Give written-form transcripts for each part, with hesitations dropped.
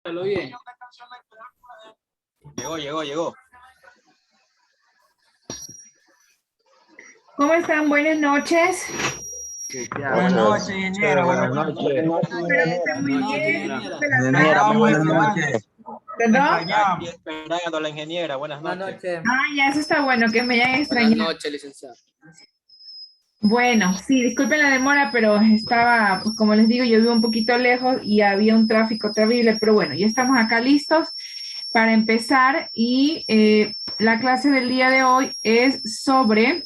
Escúchalo bien. Llegó. ¿Cómo están? Buenas noches. Buenas noches, ingeniera. Buenas noches. Espero que estén muy bien. Ingeniera, muy buenas noches. ¿Perdón? Aquí esperando a la ingeniera. Buenas noches. Ya eso está bueno, que me hayan Buenas extrañado. noches, licenciado. Bueno, sí, disculpen la demora, pero estaba, pues como les digo, yo vivo un poquito lejos y había un tráfico terrible, pero bueno, ya estamos acá listos para empezar y la clase del día de hoy es sobre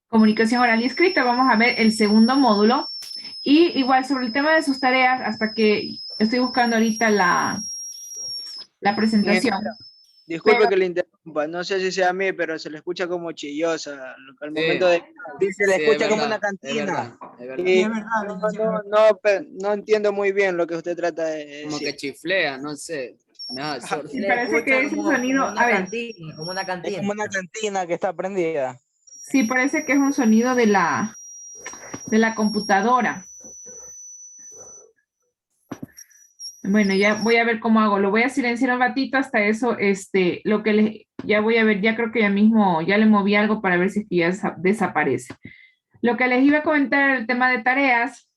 comunicación oral y escrita. Vamos a ver el segundo módulo y igual sobre el tema de sus tareas, hasta que estoy buscando ahorita la presentación. Disculpe Pero- que le interrumpa, no sé si sea a mí, pero se le escucha como chillosa. Al momento de... Se le escucha es como verdad, una es cantina. verdad. Y no entiendo muy bien lo que usted trata de Como que decir. chiflea, no sé. Nada, sordo. Sí, parece que es un sonido, a ver, Como una Es cantina. como una cantina que está prendida. sí, parece que es un sonido de la computadora. Bueno, ya voy a ver cómo hago. Lo voy a silenciar un ratito hasta eso. Lo que ya voy a ver, ya creo que ya mismo, ya le moví algo para ver si es que ya desaparece. Lo que les iba a comentar era el tema de tareas,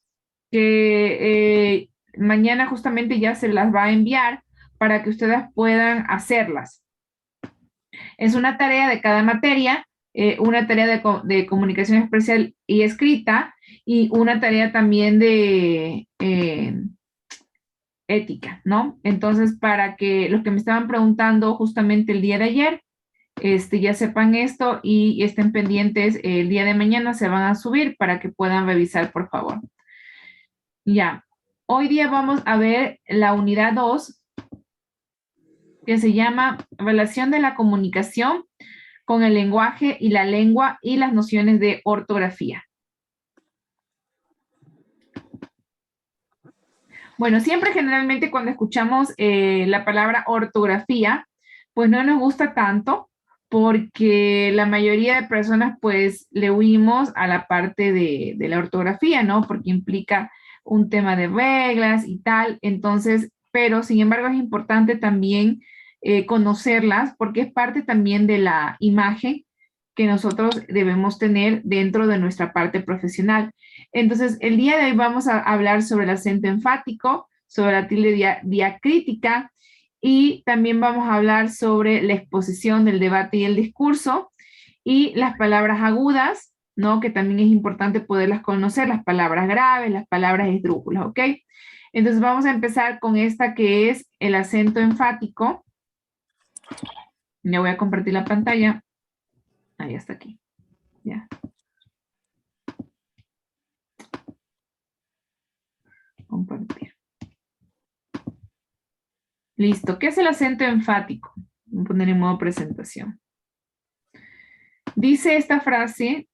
que mañana justamente ya se las va a enviar para que ustedes puedan hacerlas. Es una tarea de cada materia, una tarea de comunicación expresiva y escrita y una tarea también de ética, ¿no? Entonces, para que los que me estaban preguntando justamente el día de ayer, ya sepan esto y estén pendientes, el día de mañana se van a subir para que puedan revisar, por favor. Ya, hoy día vamos a ver la unidad 2, que se llama Relación de la comunicación con el lenguaje y la lengua y las nociones de ortografía. Bueno, siempre generalmente cuando escuchamos la palabra ortografía, pues no nos gusta tanto porque la mayoría de personas pues le huimos a la parte de la ortografía, ¿no? Porque implica un tema de reglas y tal. Entonces, pero sin embargo es importante también conocerlas porque es parte también de la imagen que nosotros debemos tener dentro de nuestra parte profesional. Entonces, el día de hoy vamos a hablar sobre el acento enfático, sobre la tilde diacrítica y también vamos a hablar sobre la exposición del debate y el discurso y las palabras agudas, ¿no? Que también es importante poderlas conocer, las palabras graves, las palabras esdrújulas, ¿ok? Entonces vamos a empezar con esta que es el acento enfático. Ya voy a compartir la pantalla. Ahí está aquí. Ya. Compartir. Listo. ¿Qué es el acento enfático? Voy a poner en modo presentación. Dice esta frase,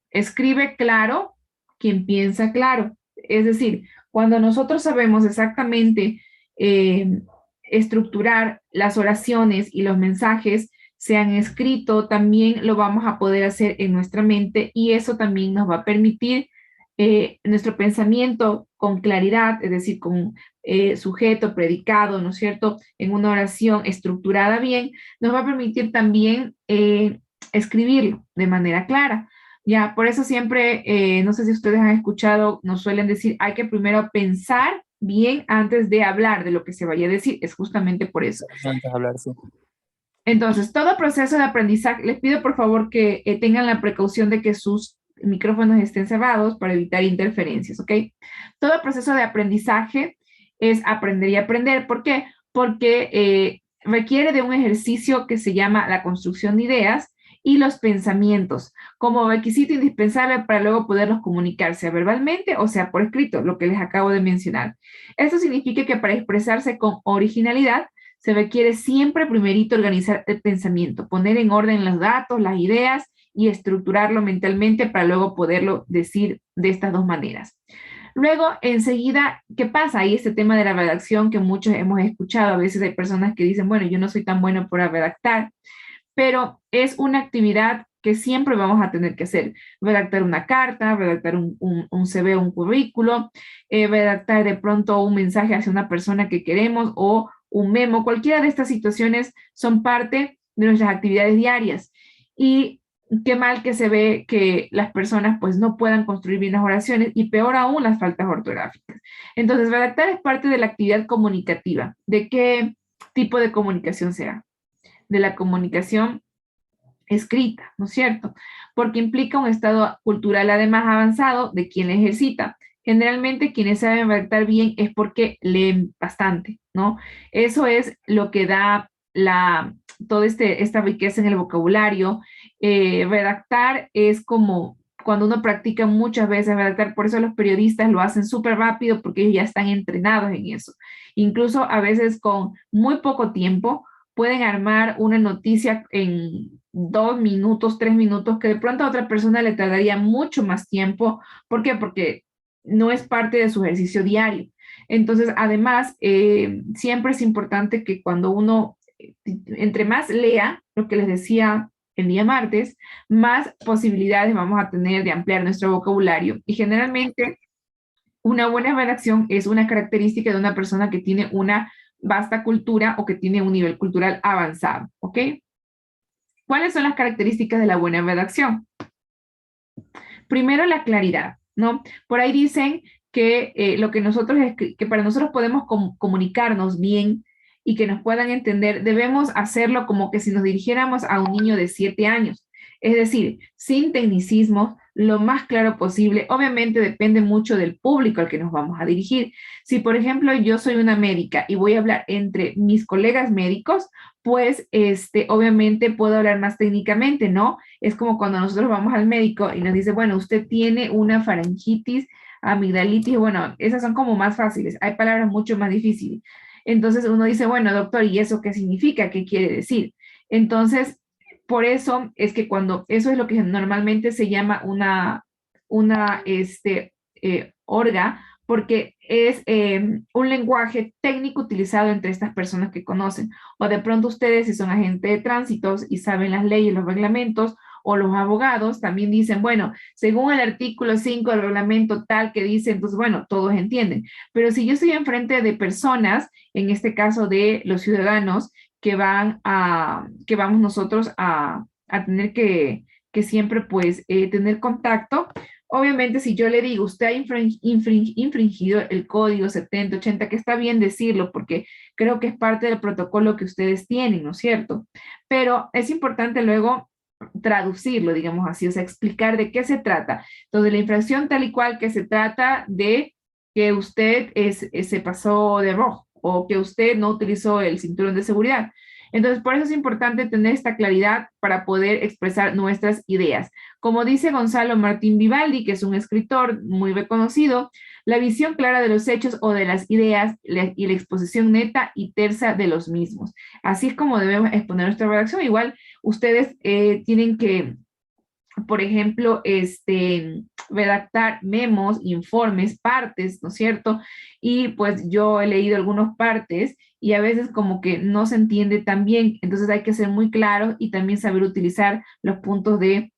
escribe claro quien piensa claro. Es decir, cuando nosotros sabemos exactamente estructurar las oraciones y los mensajes, se han escrito, también lo vamos a poder hacer en nuestra mente y eso también nos va a permitir nuestro pensamiento con claridad, es decir, con sujeto, predicado, ¿no es cierto?, en una oración estructurada bien, nos va a permitir también escribirlo de manera clara. Ya, por eso siempre, no sé si ustedes han escuchado, nos suelen decir, hay que primero pensar bien antes de hablar de lo que se vaya a decir, es justamente por eso. Antes de hablar, sí. Entonces, todo proceso de aprendizaje, les pido por favor que tengan la precaución de que sus micrófonos estén cerrados para evitar interferencias, ¿ok? Todo proceso de aprendizaje es aprender y aprender. ¿Por qué? Porque requiere de un ejercicio que se llama la construcción de ideas y los pensamientos como requisito indispensable para luego poderlos comunicar, sea verbalmente o sea por escrito, lo que les acabo de mencionar. Esto significa que para expresarse con originalidad se requiere siempre primerito organizar el pensamiento, poner en orden los datos, las ideas y estructurarlo mentalmente para luego poderlo decir de estas dos maneras. Luego, enseguida, ¿qué pasa? Ahí este tema de la redacción que muchos hemos escuchado. A veces hay personas que dicen, bueno, yo no soy tan bueno para redactar, pero es una actividad que siempre vamos a tener que hacer. Redactar una carta, redactar un CV, un currículo, redactar de pronto un mensaje hacia una persona que queremos o un memo. Cualquiera de estas situaciones son parte de nuestras actividades diarias. Y qué mal que se ve que las personas pues no puedan construir bien las oraciones y peor aún las faltas ortográficas. Entonces, redactar es parte de la actividad comunicativa. ¿De qué tipo de comunicación será? De la comunicación escrita, ¿no es cierto? Porque implica un estado cultural además avanzado de quien la ejercita. Generalmente quienes saben redactar bien es porque leen bastante, ¿no? Eso es lo que da toda esta riqueza en el vocabulario. Redactar es como cuando uno practica muchas veces redactar, por eso los periodistas lo hacen súper rápido porque ellos ya están entrenados en eso. Incluso a veces con muy poco tiempo pueden armar una noticia en 2 minutos, 3 minutos, que de pronto a otra persona le tardaría mucho más tiempo. ¿Por qué? Porque no es parte de su ejercicio diario. Entonces, además, siempre es importante que cuando uno, entre más lea, lo que les decía el día martes, más posibilidades vamos a tener de ampliar nuestro vocabulario. Y generalmente, una buena redacción es una característica de una persona que tiene una vasta cultura o que tiene un nivel cultural avanzado, ¿ok? ¿Cuáles son las características de la buena redacción? Primero, la claridad, ¿no? Por ahí dicen que lo que nosotros que para nosotros podemos comunicarnos bien y que nos puedan entender, debemos hacerlo como que si nos dirigiéramos a un niño de 7 años. Es decir, sin tecnicismos, lo más claro posible. Obviamente depende mucho del público al que nos vamos a dirigir. Si, por ejemplo, yo soy una médica y voy a hablar entre mis colegas médicos, pues obviamente puedo hablar más técnicamente, ¿no? Es como cuando nosotros vamos al médico y nos dice, bueno, usted tiene una faringitis, amigdalitis, bueno, esas son como más fáciles. Hay palabras mucho más difíciles. Entonces uno dice, bueno, doctor, ¿y eso qué significa? ¿Qué quiere decir? Entonces, por eso es que cuando, eso es lo que normalmente se llama una orga, porque es un lenguaje técnico utilizado entre estas personas que conocen. O de pronto ustedes, si son agentes de tránsitos y saben las leyes, los reglamentos, o los abogados también dicen, bueno, según el artículo 5 del reglamento tal que dice, entonces, bueno, todos entienden. Pero si yo estoy enfrente de personas, en este caso de los ciudadanos, que vamos nosotros a tener que siempre, pues, tener contacto. Obviamente, si yo le digo, usted ha infringido el código 7080, que está bien decirlo, porque creo que es parte del protocolo que ustedes tienen, ¿no es cierto? Pero es importante luego traducirlo, digamos así, o sea, explicar de qué se trata. Entonces, la infracción tal y cual que se trata de que usted se pasó de rojo o que usted no utilizó el cinturón de seguridad. Entonces, por eso es importante tener esta claridad para poder expresar nuestras ideas. Como dice Gonzalo Martín Vivaldi, que es un escritor muy reconocido, la visión clara de los hechos o de las ideas y la exposición neta y tersa de los mismos. Así es como debemos exponer nuestra redacción. Igual, ustedes tienen que, por ejemplo, redactar memos, informes, partes, ¿no es cierto? Y pues yo he leído algunas partes y a veces como que no se entiende tan bien, entonces hay que ser muy claros y también saber utilizar los puntos de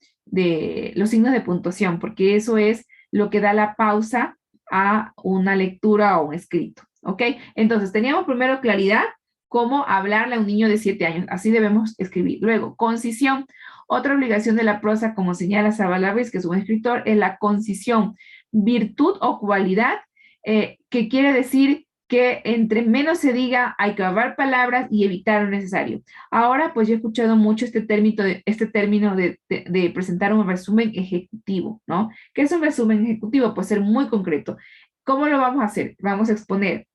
los signos de puntuación, porque eso es lo que da la pausa a una lectura o un escrito, ¿ok? Entonces teníamos primero claridad, cómo hablarle a un niño de 7 años, así debemos escribir. Luego, concisión. Otra obligación de la prosa, como señala Zabala Ruiz, que es un escritor, es la concisión, virtud o cualidad, que quiere decir que entre menos se diga, hay que ahorrar palabras y evitar lo necesario. Ahora, pues yo he escuchado mucho este término de presentar un resumen ejecutivo, ¿no? ¿Qué es un resumen ejecutivo? Puede ser muy concreto. ¿Cómo lo vamos a hacer? Vamos a exponer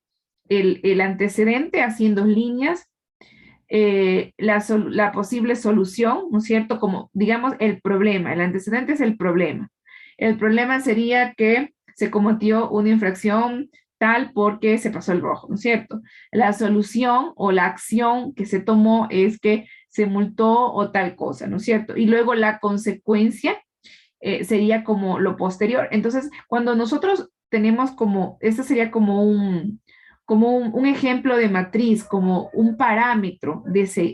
el antecedente así en 2 líneas, la posible solución, ¿no es cierto? Como, digamos, el problema. El antecedente es el problema. El problema sería que se cometió una infracción tal porque se pasó el rojo, ¿no es cierto? La solución o la acción que se tomó es que se multó o tal cosa, ¿no es cierto? Y luego la consecuencia sería como lo posterior. Entonces, cuando nosotros tenemos como, este sería como como un ejemplo de matriz, como un parámetro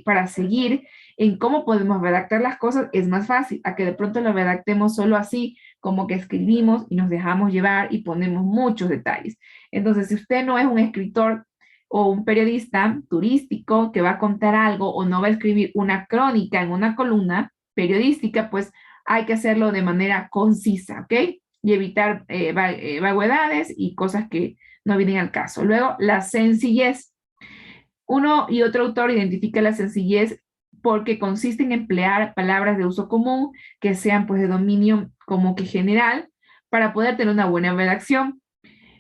para seguir en cómo podemos redactar las cosas, es más fácil a que de pronto lo redactemos solo así, como que escribimos y nos dejamos llevar y ponemos muchos detalles. Entonces, si usted no es un escritor o un periodista turístico que va a contar algo o no va a escribir una crónica en una columna periodística, pues hay que hacerlo de manera concisa, ¿ok? Y evitar vaguedades y cosas que no vienen al caso. Luego, la sencillez. Uno y otro autor identifica la sencillez porque consiste en emplear palabras de uso común que sean pues de dominio como que general para poder tener una buena redacción.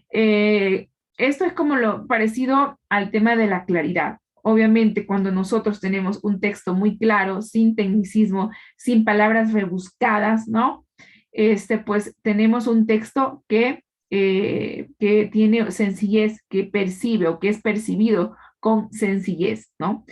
Esto es como lo parecido al tema de la claridad. Obviamente, cuando nosotros tenemos un texto muy claro, sin tecnicismo, sin palabras rebuscadas, ¿no? Pues tenemos un texto que tiene sencillez, que percibe o que es percibido con sencillez, ¿no?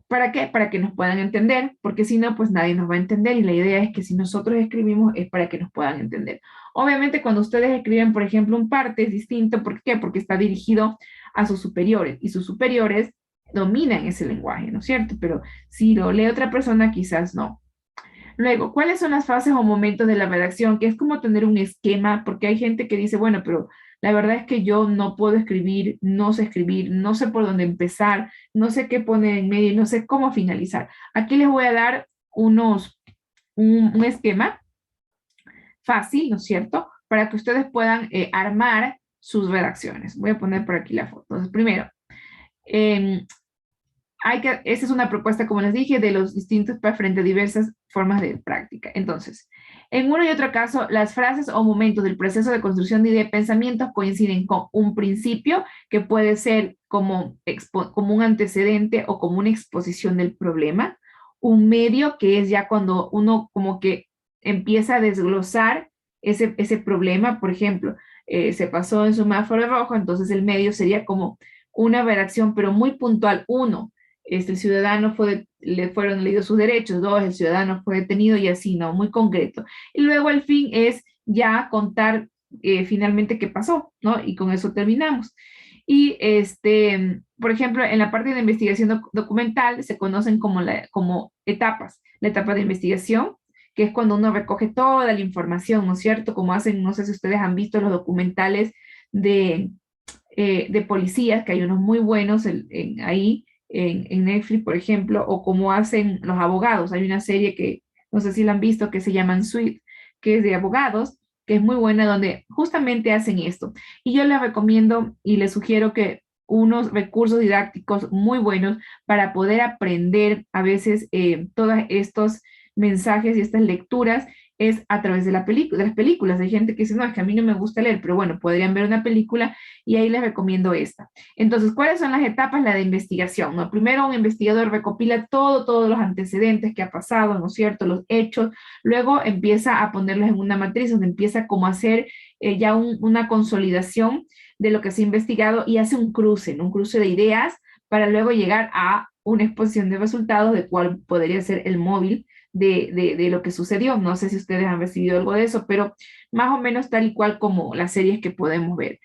¿Para qué? Para que nos puedan entender, porque si no, pues nadie nos va a entender y la idea es que si nosotros escribimos es para que nos puedan entender. Obviamente cuando ustedes escriben, por ejemplo, un parte es distinto, ¿por qué? Porque está dirigido a sus superiores y sus superiores dominan ese lenguaje, ¿no es cierto? Pero si lo lee otra persona, quizás no. Luego, ¿cuáles son las fases o momentos de la redacción? Que es como tener un esquema, porque hay gente que dice, bueno, pero la verdad es que yo no puedo escribir, no sé por dónde empezar, no sé qué poner en medio, no sé cómo finalizar. Aquí les voy a dar un esquema fácil, ¿no es cierto? Para que ustedes puedan armar sus redacciones. Voy a poner por aquí la foto. Entonces, primero, esa es una propuesta, como les dije, de los distintos frente a diversas formas de práctica. Entonces, en uno y otro caso, las frases o momentos del proceso de construcción de ideas y pensamientos coinciden con un principio que puede ser como un antecedente o como una exposición del problema, un medio que es ya cuando uno como que empieza a desglosar ese problema, por ejemplo, se pasó en semáforo rojo, entonces el medio sería como una redacción, pero muy puntual. Uno, el ciudadano le fueron leídos sus derechos. Dos, el ciudadano fue detenido y así, ¿no? Muy concreto. Y luego el fin es ya contar finalmente qué pasó, ¿no? Y con eso terminamos. Y por ejemplo, en la parte de investigación documental se conocen como etapas. La etapa de investigación, que es cuando uno recoge toda la información, ¿no es cierto? Como hacen, no sé si ustedes han visto los documentales de policías, que hay unos muy buenos ahí en Netflix, por ejemplo, o como hacen los abogados. Hay una serie que, no sé si la han visto, que se llama Sweet, que es de abogados, que es muy buena, donde justamente hacen esto. Y yo les recomiendo y les sugiero que unos recursos didácticos muy buenos para poder aprender a veces todos estos mensajes y estas lecturas es a través de las películas. Hay gente que dice, no, es que a mí no me gusta leer, pero bueno, podrían ver una película y ahí les recomiendo esta. Entonces, ¿cuáles son las etapas? La de investigación, ¿no? Primero, un investigador recopila todos los antecedentes que ha pasado, ¿no es cierto? Los hechos. Luego empieza a ponerlos en una matriz donde empieza como a hacer ya una consolidación de lo que se ha investigado y hace un cruce, ¿no? Un cruce de ideas para luego llegar a una exposición de resultados de cuál podría ser el móvil de lo que sucedió. No sé si ustedes han recibido algo de eso, pero más o menos tal y cual como las series que podemos ver.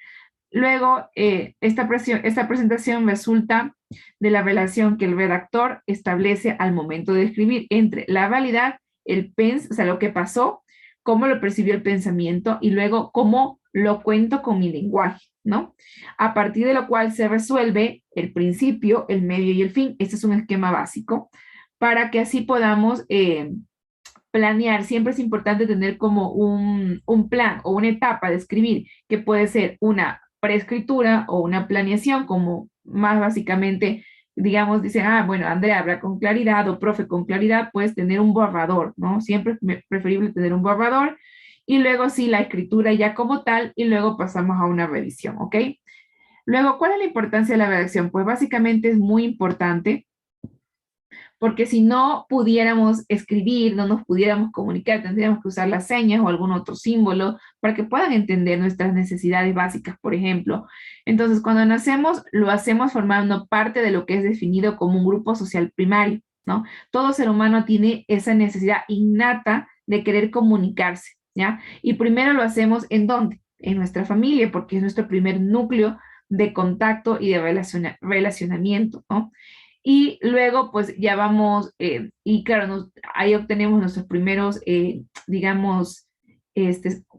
Luego, esta presentación resulta de la relación que el redactor establece al momento de escribir entre la realidad, o sea, lo que pasó, cómo lo percibió el pensamiento y luego cómo lo cuento con mi lenguaje, ¿no? A partir de lo cual se resuelve el principio, el medio y el fin. Este es un esquema básico para que así podamos planear. Siempre es importante tener como un plan o una etapa de escribir, que puede ser una preescritura o una planeación, como más básicamente, digamos, dicen, bueno, Andrea habla con claridad o profe con claridad, puedes tener un borrador, ¿no? Siempre es preferible tener un borrador y luego sí la escritura ya como tal y luego pasamos a una revisión, ¿ok? Luego, ¿cuál es la importancia de la redacción? Pues básicamente es muy importante porque si no pudiéramos escribir, no nos pudiéramos comunicar, tendríamos que usar las señas o algún otro símbolo para que puedan entender nuestras necesidades básicas, por ejemplo. Entonces, cuando nacemos, lo hacemos formando parte de lo que es definido como un grupo social primario, ¿no? Todo ser humano tiene esa necesidad innata de querer comunicarse, ¿ya? Y primero lo hacemos ¿en dónde? En nuestra familia, porque es nuestro primer núcleo de contacto y de relacionamiento, ¿no? Y luego, pues ya vamos, y claro, ahí obtenemos nuestros primeros, digamos,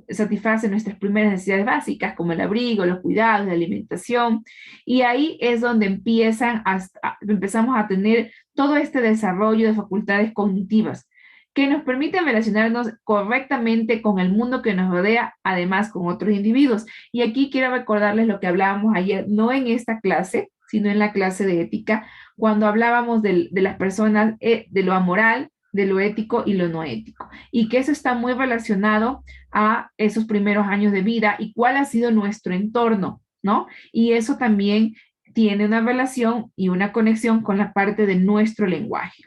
satisface nuestras primeras necesidades básicas, como el abrigo, los cuidados, la alimentación, y ahí es donde empezamos a tener todo este desarrollo de facultades cognitivas que nos permiten relacionarnos correctamente con el mundo que nos rodea, además con otros individuos. Y aquí quiero recordarles lo que hablábamos ayer, no en esta clase, sino en la clase de ética, cuando hablábamos de las personas, de lo amoral, de lo ético y lo no ético. Y que eso está muy relacionado a esos primeros años de vida y cuál ha sido nuestro entorno, ¿no? Y eso también tiene una relación y una conexión con la parte de nuestro lenguaje.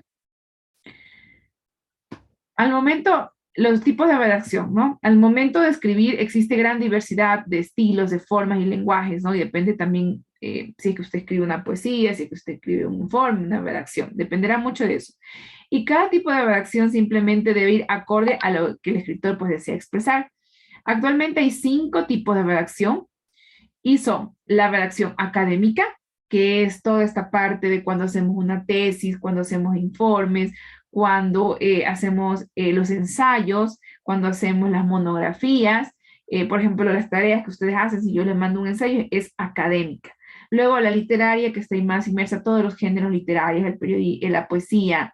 Al momento, los tipos de redacción, ¿no? Al momento de escribir existe gran diversidad de estilos, de formas y lenguajes, ¿no? Y depende también si es que usted escribe una poesía, si es que usted escribe un informe, una redacción, dependerá mucho de eso. Y cada tipo de redacción simplemente debe ir acorde a lo que el escritor pues desea expresar. Actualmente hay 5 tipos de redacción y son la redacción académica, que es toda esta parte de cuando hacemos una tesis, cuando hacemos informes, cuando hacemos los ensayos, cuando hacemos las monografías, por ejemplo, las tareas que ustedes hacen, si yo les mando un ensayo, es académica. Luego la literaria, que está más inmersa en todos los géneros literarios, el periodismo, la poesía,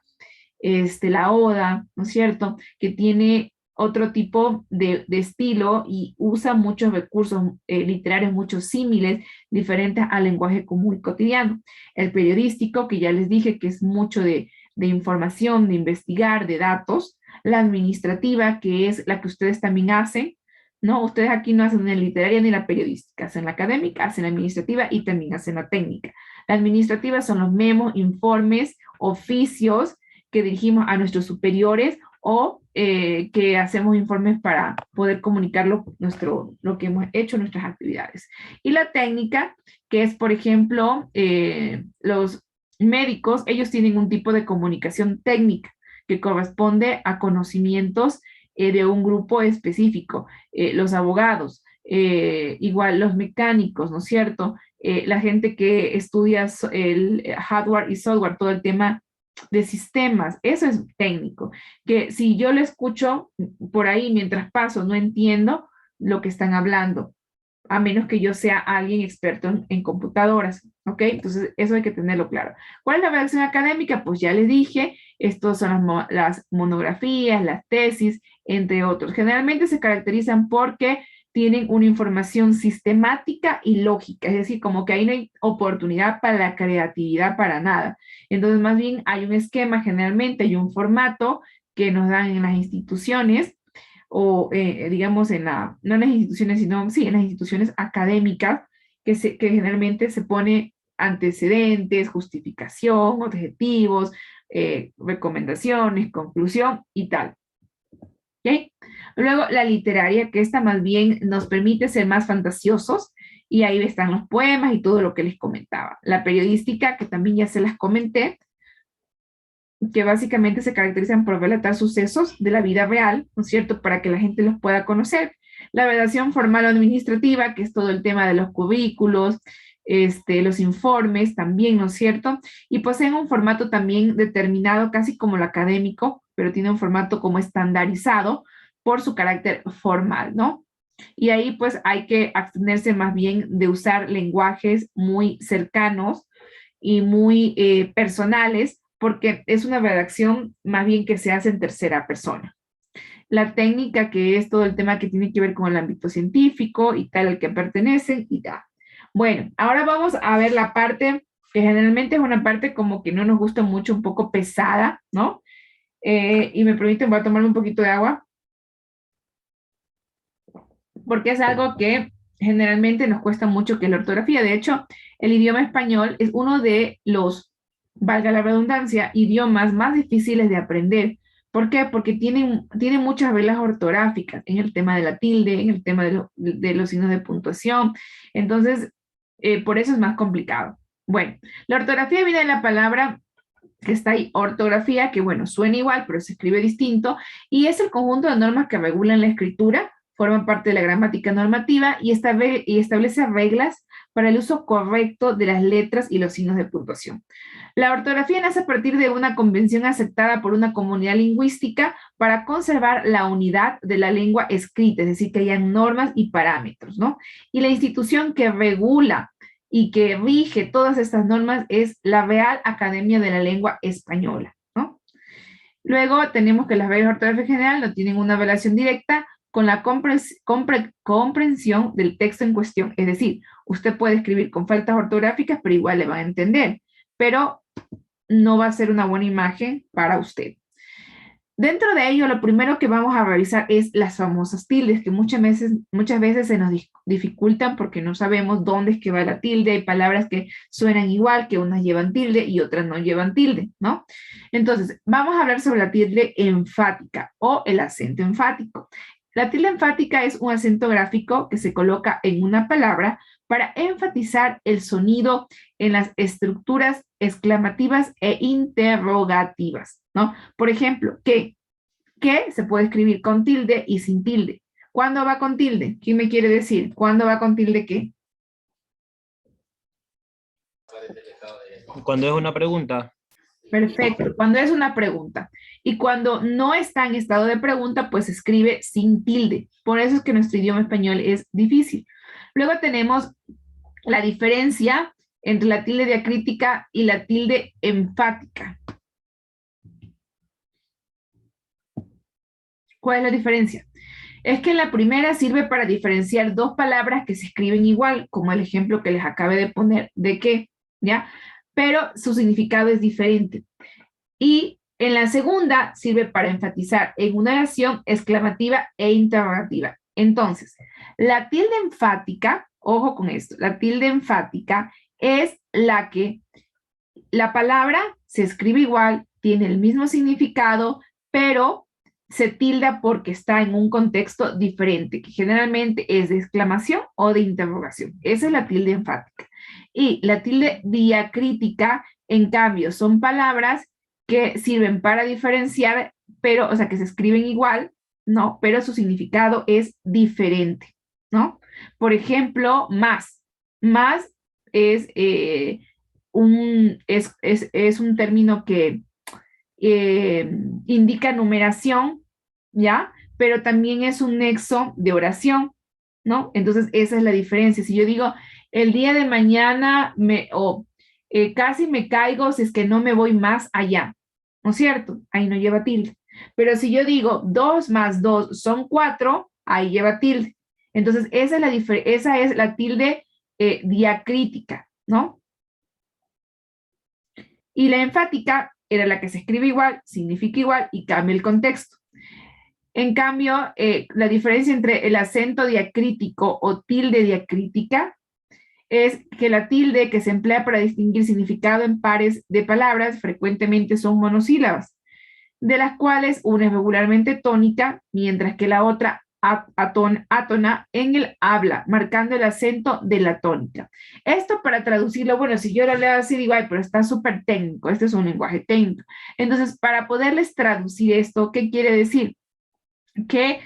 la oda, ¿no es cierto? Que tiene otro tipo de estilo y usa muchos recursos literarios, muchos símiles diferentes al lenguaje común y cotidiano. El periodístico, que ya les dije que es mucho de información, de investigar, de datos. La administrativa, que es la que ustedes también hacen, ¿no? Ustedes aquí no hacen ni la literaria ni la periodística, hacen la académica, hacen la administrativa y también hacen la técnica. La administrativa son los memos, informes, oficios que dirigimos a nuestros superiores o que hacemos informes para poder comunicar lo que hemos hecho, nuestras actividades. Y la técnica, que es, por ejemplo, los médicos, ellos tienen un tipo de comunicación técnica que corresponde a conocimientos de un grupo específico. Los abogados, igual los mecánicos, ¿no es cierto? La gente que estudia el hardware y software, todo el tema de sistemas, eso es técnico, que si yo lo escucho por ahí mientras paso, no entiendo lo que están hablando, a menos que yo sea alguien experto en computadoras, ¿ok? Entonces, eso hay que tenerlo claro. ¿Cuál es la redacción académica? Pues ya les dije, estos son las monografías, las tesis, entre otros. Generalmente se caracterizan porque tienen una información sistemática y lógica, es decir, como que ahí no hay oportunidad para la creatividad para nada. Entonces, más bien hay un esquema, generalmente hay un formato que nos dan en las instituciones, o digamos no en las instituciones, sino sí, en las instituciones académicas, que generalmente se pone antecedentes, justificación, objetivos, recomendaciones, conclusión y tal. ¿Okay? Luego la literaria, que esta más bien nos permite ser más fantasiosos, y ahí están los poemas y todo lo que les comentaba. La periodística, que también ya se las comenté, que básicamente se caracterizan por relatar sucesos de la vida real, ¿no es cierto?, para que la gente los pueda conocer. La redacción formal o administrativa, que es todo el tema de los currículos, los informes también, ¿no es cierto? Y poseen un formato también determinado, casi como el académico, pero tiene un formato como estandarizado por su carácter formal, ¿no? Y ahí pues hay que abstenerse más bien de usar lenguajes muy cercanos y muy personales, porque es una redacción más bien que se hace en tercera persona. La técnica, que es todo el tema que tiene que ver con el ámbito científico y tal al que pertenecen y tal. Bueno, ahora vamos a ver la parte que generalmente es una parte como que no nos gusta mucho, un poco pesada, ¿no? Y me permiten, voy a tomarme un poquito de agua, porque es algo que generalmente nos cuesta mucho, que es la ortografía. De hecho, el idioma español es uno de los, valga la redundancia, idiomas más difíciles de aprender. ¿Por qué? Porque tiene muchas reglas ortográficas en el tema de la tilde, en el tema de los signos de puntuación. Entonces, por eso es más complicado. Bueno, la ortografía viene de la palabra que está ahí, ortografía, que bueno, suena igual, pero se escribe distinto, y es el conjunto de normas que regulan la escritura, forman parte de la gramática normativa y establece reglas para el uso correcto de las letras y los signos de puntuación. La ortografía nace a partir de una convención aceptada por una comunidad lingüística para conservar la unidad de la lengua escrita, es decir, que hayan normas y parámetros, ¿no? Y la institución que regula y que rige todas estas normas es la Real Academia de la Lengua Española, ¿no? Luego tenemos que las reglas de ortografía general no tienen una relación directa con la comprensión del texto en cuestión. Es decir, usted puede escribir con faltas ortográficas, pero igual le van a entender. Pero no va a ser una buena imagen para usted. Dentro de ello, lo primero que vamos a revisar es las famosas tildes, que muchas veces se nos dificultan porque no sabemos dónde es que va la tilde. Hay palabras que suenan igual, que unas llevan tilde y otras no llevan tilde, ¿no? Entonces, vamos a hablar sobre la tilde enfática o el acento enfático. La tilde enfática es un acento gráfico que se coloca en una palabra para enfatizar el sonido en las estructuras exclamativas e interrogativas, ¿no? Por ejemplo, que se puede escribir con tilde y sin tilde. ¿Cuándo va con tilde? ¿Quién me quiere decir? ¿Cuándo va con tilde qué? Cuando es una pregunta. Perfecto, cuando es una pregunta. Y cuando no está en estado de pregunta, pues se escribe sin tilde. Por eso es que nuestro idioma español es difícil. Luego tenemos la diferencia entre la tilde diacrítica y la tilde enfática. ¿Cuál es la diferencia? Es que la primera sirve para diferenciar dos palabras que se escriben igual, como el ejemplo que les acabé de poner, ¿de qué? ¿Ya? Pero su significado es diferente. Y en la segunda sirve para enfatizar en una oración exclamativa e interrogativa. Entonces, la tilde enfática, ojo con esto, la tilde enfática es la que la palabra se escribe igual, tiene el mismo significado, pero se tilda porque está en un contexto diferente, que generalmente es de exclamación o de interrogación. Esa es la tilde enfática. Y la tilde diacrítica, en cambio, son palabras que sirven para diferenciar, pero, o sea, que se escriben igual, ¿no? Pero su significado es diferente, ¿no? Por ejemplo, más. Más es, es un término que indica numeración, ¿ya? Pero también es un nexo de oración, ¿no? Entonces, esa es la diferencia. Si yo digo, el día de mañana casi me caigo si es que no me voy más allá, ¿no es cierto? Ahí no lleva tilde. Pero si yo digo 2 más 2 son 4, ahí lleva tilde. Entonces, esa es la tilde diacrítica, ¿no? Y la enfática era la que se escribe igual, significa igual y cambia el contexto. En cambio, la diferencia entre el acento diacrítico o tilde diacrítica es que la tilde que se emplea para distinguir significado en pares de palabras frecuentemente son monosílabas, de las cuales una es regularmente tónica, mientras que la otra átona en el habla, marcando el acento de la tónica. Esto para traducirlo, bueno, si yo lo leo así, digo, ay, pero está súper técnico, este es un lenguaje técnico. Entonces, para poderles traducir esto, ¿qué quiere decir? Que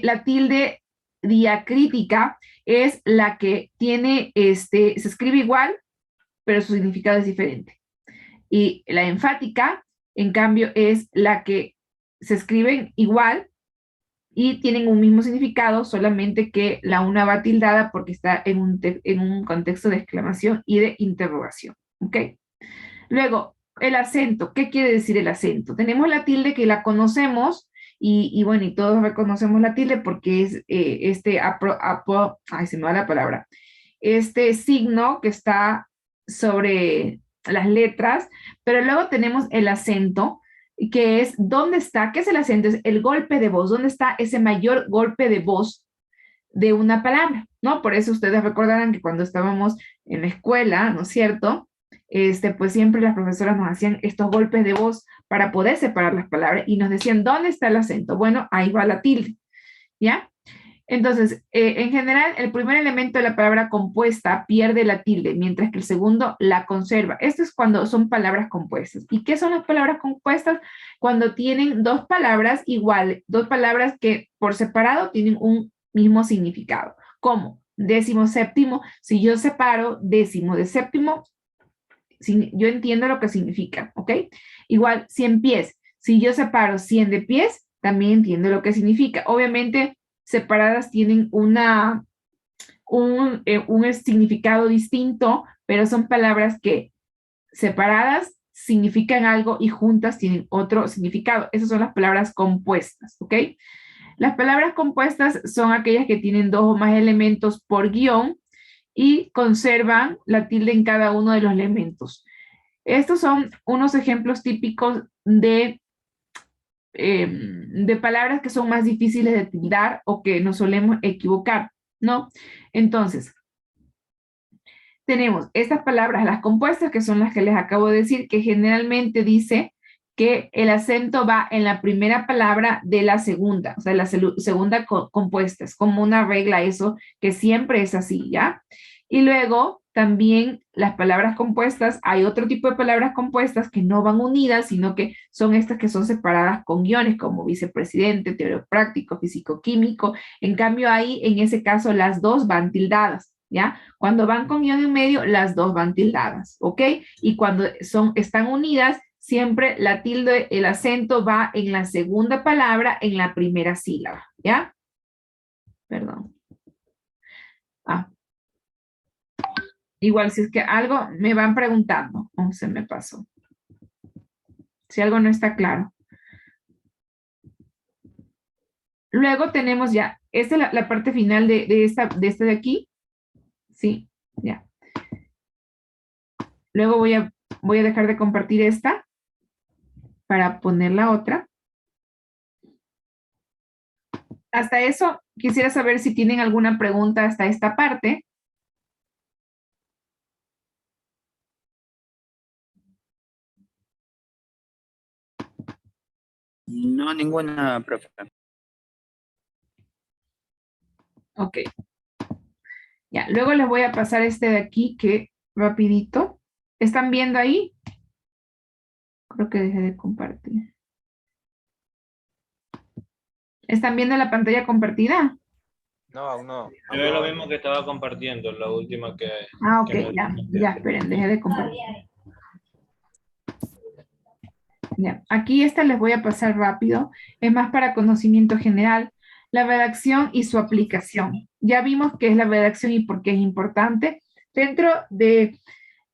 la tilde diacrítica es la que tiene, se escribe igual, pero su significado es diferente. Y la enfática, en cambio, es la que se escriben igual y tienen un mismo significado, solamente que la una va tildada porque está en un contexto de exclamación y de interrogación. ¿Ok? Luego, el acento. ¿Qué quiere decir el acento? Tenemos la tilde que la conocemos y bueno, y todos reconocemos la tilde porque es ay, se me va la palabra. Este signo que está sobre las letras, pero luego tenemos el acento, que es ¿dónde está? ¿Qué es el acento? Es el golpe de voz. ¿Dónde está ese mayor golpe de voz de una palabra? ¿No? Por eso ustedes recordarán que cuando estábamos en la escuela, ¿no es cierto? Pues siempre las profesoras nos hacían estos golpes de voz para poder separar las palabras y nos decían, ¿dónde está el acento? Bueno, ahí va la tilde, ¿ya? Entonces, en general, el primer elemento de la palabra compuesta pierde la tilde, mientras que el segundo la conserva. Esto es cuando son palabras compuestas. ¿Y qué son las palabras compuestas? Cuando tienen dos palabras iguales, dos palabras que por separado tienen un mismo significado, como Décimo, séptimo, si yo separo décimo de séptimo, yo entiendo lo que significa, ¿ok? Igual, 100 pies. Si yo separo 100 de pies, también entiendo lo que significa. Obviamente, separadas tienen un significado distinto, pero son palabras que separadas significan algo y juntas tienen otro significado. Esas son las palabras compuestas, ¿ok? Las palabras compuestas son aquellas que tienen 2 o más elementos por guión y conservan la tilde en cada uno de los elementos. Estos son unos ejemplos típicos de palabras que son más difíciles de tildar o que nos solemos equivocar, ¿no? Entonces, tenemos estas palabras, las compuestas, que son las que les acabo de decir, que generalmente dice que el acento va en la primera palabra de la segunda, o sea, la segunda compuesta. Es como una regla eso, que siempre es así, ¿ya? Y luego también las palabras compuestas, hay otro tipo de palabras compuestas que no van unidas, sino que son estas que son separadas con guiones, como vicepresidente, teórico práctico, físico-químico. En cambio, ahí, en ese caso, las dos van tildadas, ¿ya? Cuando van con guión en medio, las dos van tildadas, ¿ok? Y cuando están unidas, siempre la tilde, el acento va en la segunda palabra, en la primera sílaba, ¿ya? Perdón. Igual, si es que algo me van preguntando, o se me pasó. Si algo no está claro. Luego tenemos ya, esta es la parte final de esta de aquí. Sí, ya. Luego voy a dejar de compartir esta para poner la otra. Hasta eso, quisiera saber si tienen alguna pregunta hasta esta parte. No, ninguna, profe. Ok. Ya, luego les voy a pasar este de aquí que rapidito. ¿Están viendo ahí? Creo que dejé de compartir. ¿Están viendo la pantalla compartida? No, aún no. Yo es lo mismo que estaba compartiendo, la última que... Ah, ok, que ya, esperen, dejé de compartir. Ya, aquí esta les voy a pasar rápido. Es más para conocimiento general. La redacción y su aplicación. Ya vimos qué es la redacción y por qué es importante. Dentro de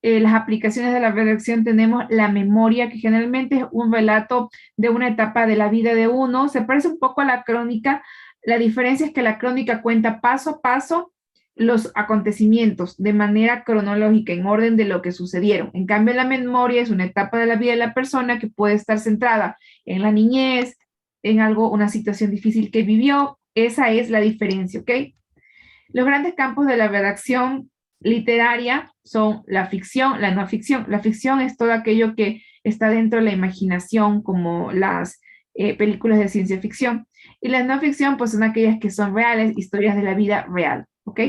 las aplicaciones de la redacción tenemos la memoria, que generalmente es un relato de una etapa de la vida de uno. Se parece un poco a la crónica. La diferencia es que la crónica cuenta paso a paso los acontecimientos de manera cronológica, en orden de lo que sucedieron. En cambio, la memoria es una etapa de la vida de la persona que puede estar centrada en la niñez, en algo, una situación difícil que vivió. Esa es la diferencia, ¿ok? Los grandes campos de la redacción literaria son la ficción, la no ficción. La ficción es todo aquello que está dentro de la imaginación, como las películas de ciencia ficción. Y la no ficción, pues son aquellas que son reales, historias de la vida real, ¿ok?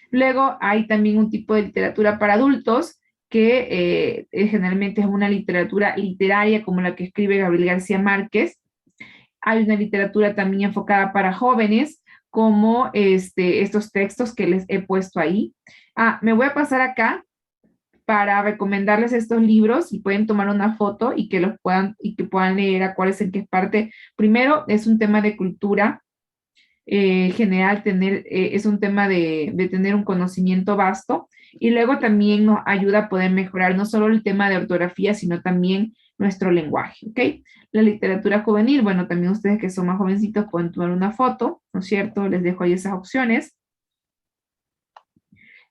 Luego hay también un tipo de literatura para adultos que generalmente es una literatura literaria como la que escribe Gabriel García Márquez. Hay una literatura también enfocada para jóvenes, como estos textos que les he puesto ahí. Me voy a pasar acá para recomendarles estos libros y pueden tomar una foto y que puedan leer a cuál es en qué parte. Primero, es un tema de cultura general, es un tema de tener un conocimiento vasto, y luego también nos ayuda a poder mejorar no solo el tema de ortografía, sino también nuestro lenguaje, ¿ok? La literatura juvenil, bueno, también ustedes que son más jovencitos pueden tomar una foto, ¿no es cierto? Les dejo ahí esas opciones.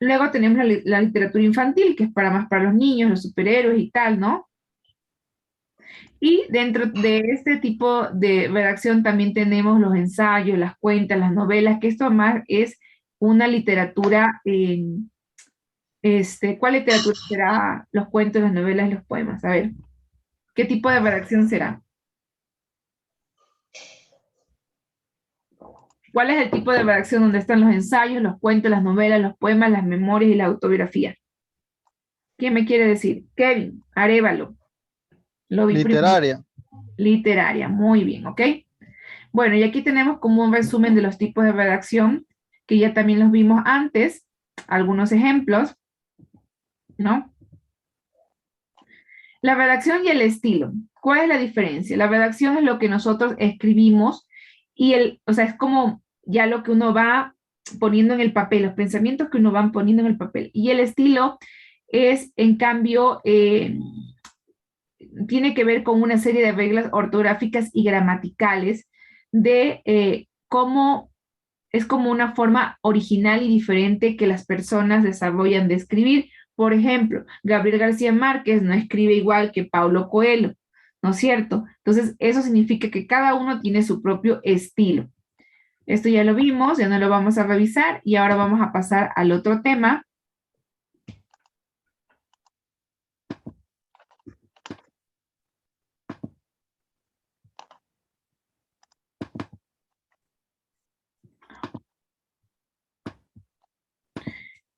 Luego tenemos la literatura infantil, que es más para los niños, los superhéroes y tal, ¿no? Y dentro de este tipo de redacción también tenemos los ensayos, las cuentas, las novelas, que esto más es una literatura, ¿cuál literatura será? Los cuentos, las novelas y los poemas. A ver, ¿qué tipo de redacción será? ¿Cuál es el tipo de redacción donde están los ensayos, los cuentos, las novelas, los poemas, las memorias y la autobiografía? ¿Quién me quiere decir? Kevin, Arévalo. Literaria. Literaria, muy bien, ¿ok? Bueno, y aquí tenemos como un resumen de los tipos de redacción que ya también los vimos antes, algunos ejemplos, ¿no? La redacción y el estilo. ¿Cuál es la diferencia? La redacción es lo que nosotros escribimos y o sea, es como ya lo que uno va poniendo en el papel, los pensamientos que uno va poniendo en el papel. Y el estilo es, en cambio, tiene que ver con una serie de reglas ortográficas y gramaticales de cómo es como una forma original y diferente que las personas desarrollan de escribir. Por ejemplo, Gabriel García Márquez no escribe igual que Paulo Coelho, ¿no es cierto? Entonces, eso significa que cada uno tiene su propio estilo. Esto ya lo vimos, ya no lo vamos a revisar y ahora vamos a pasar al otro tema.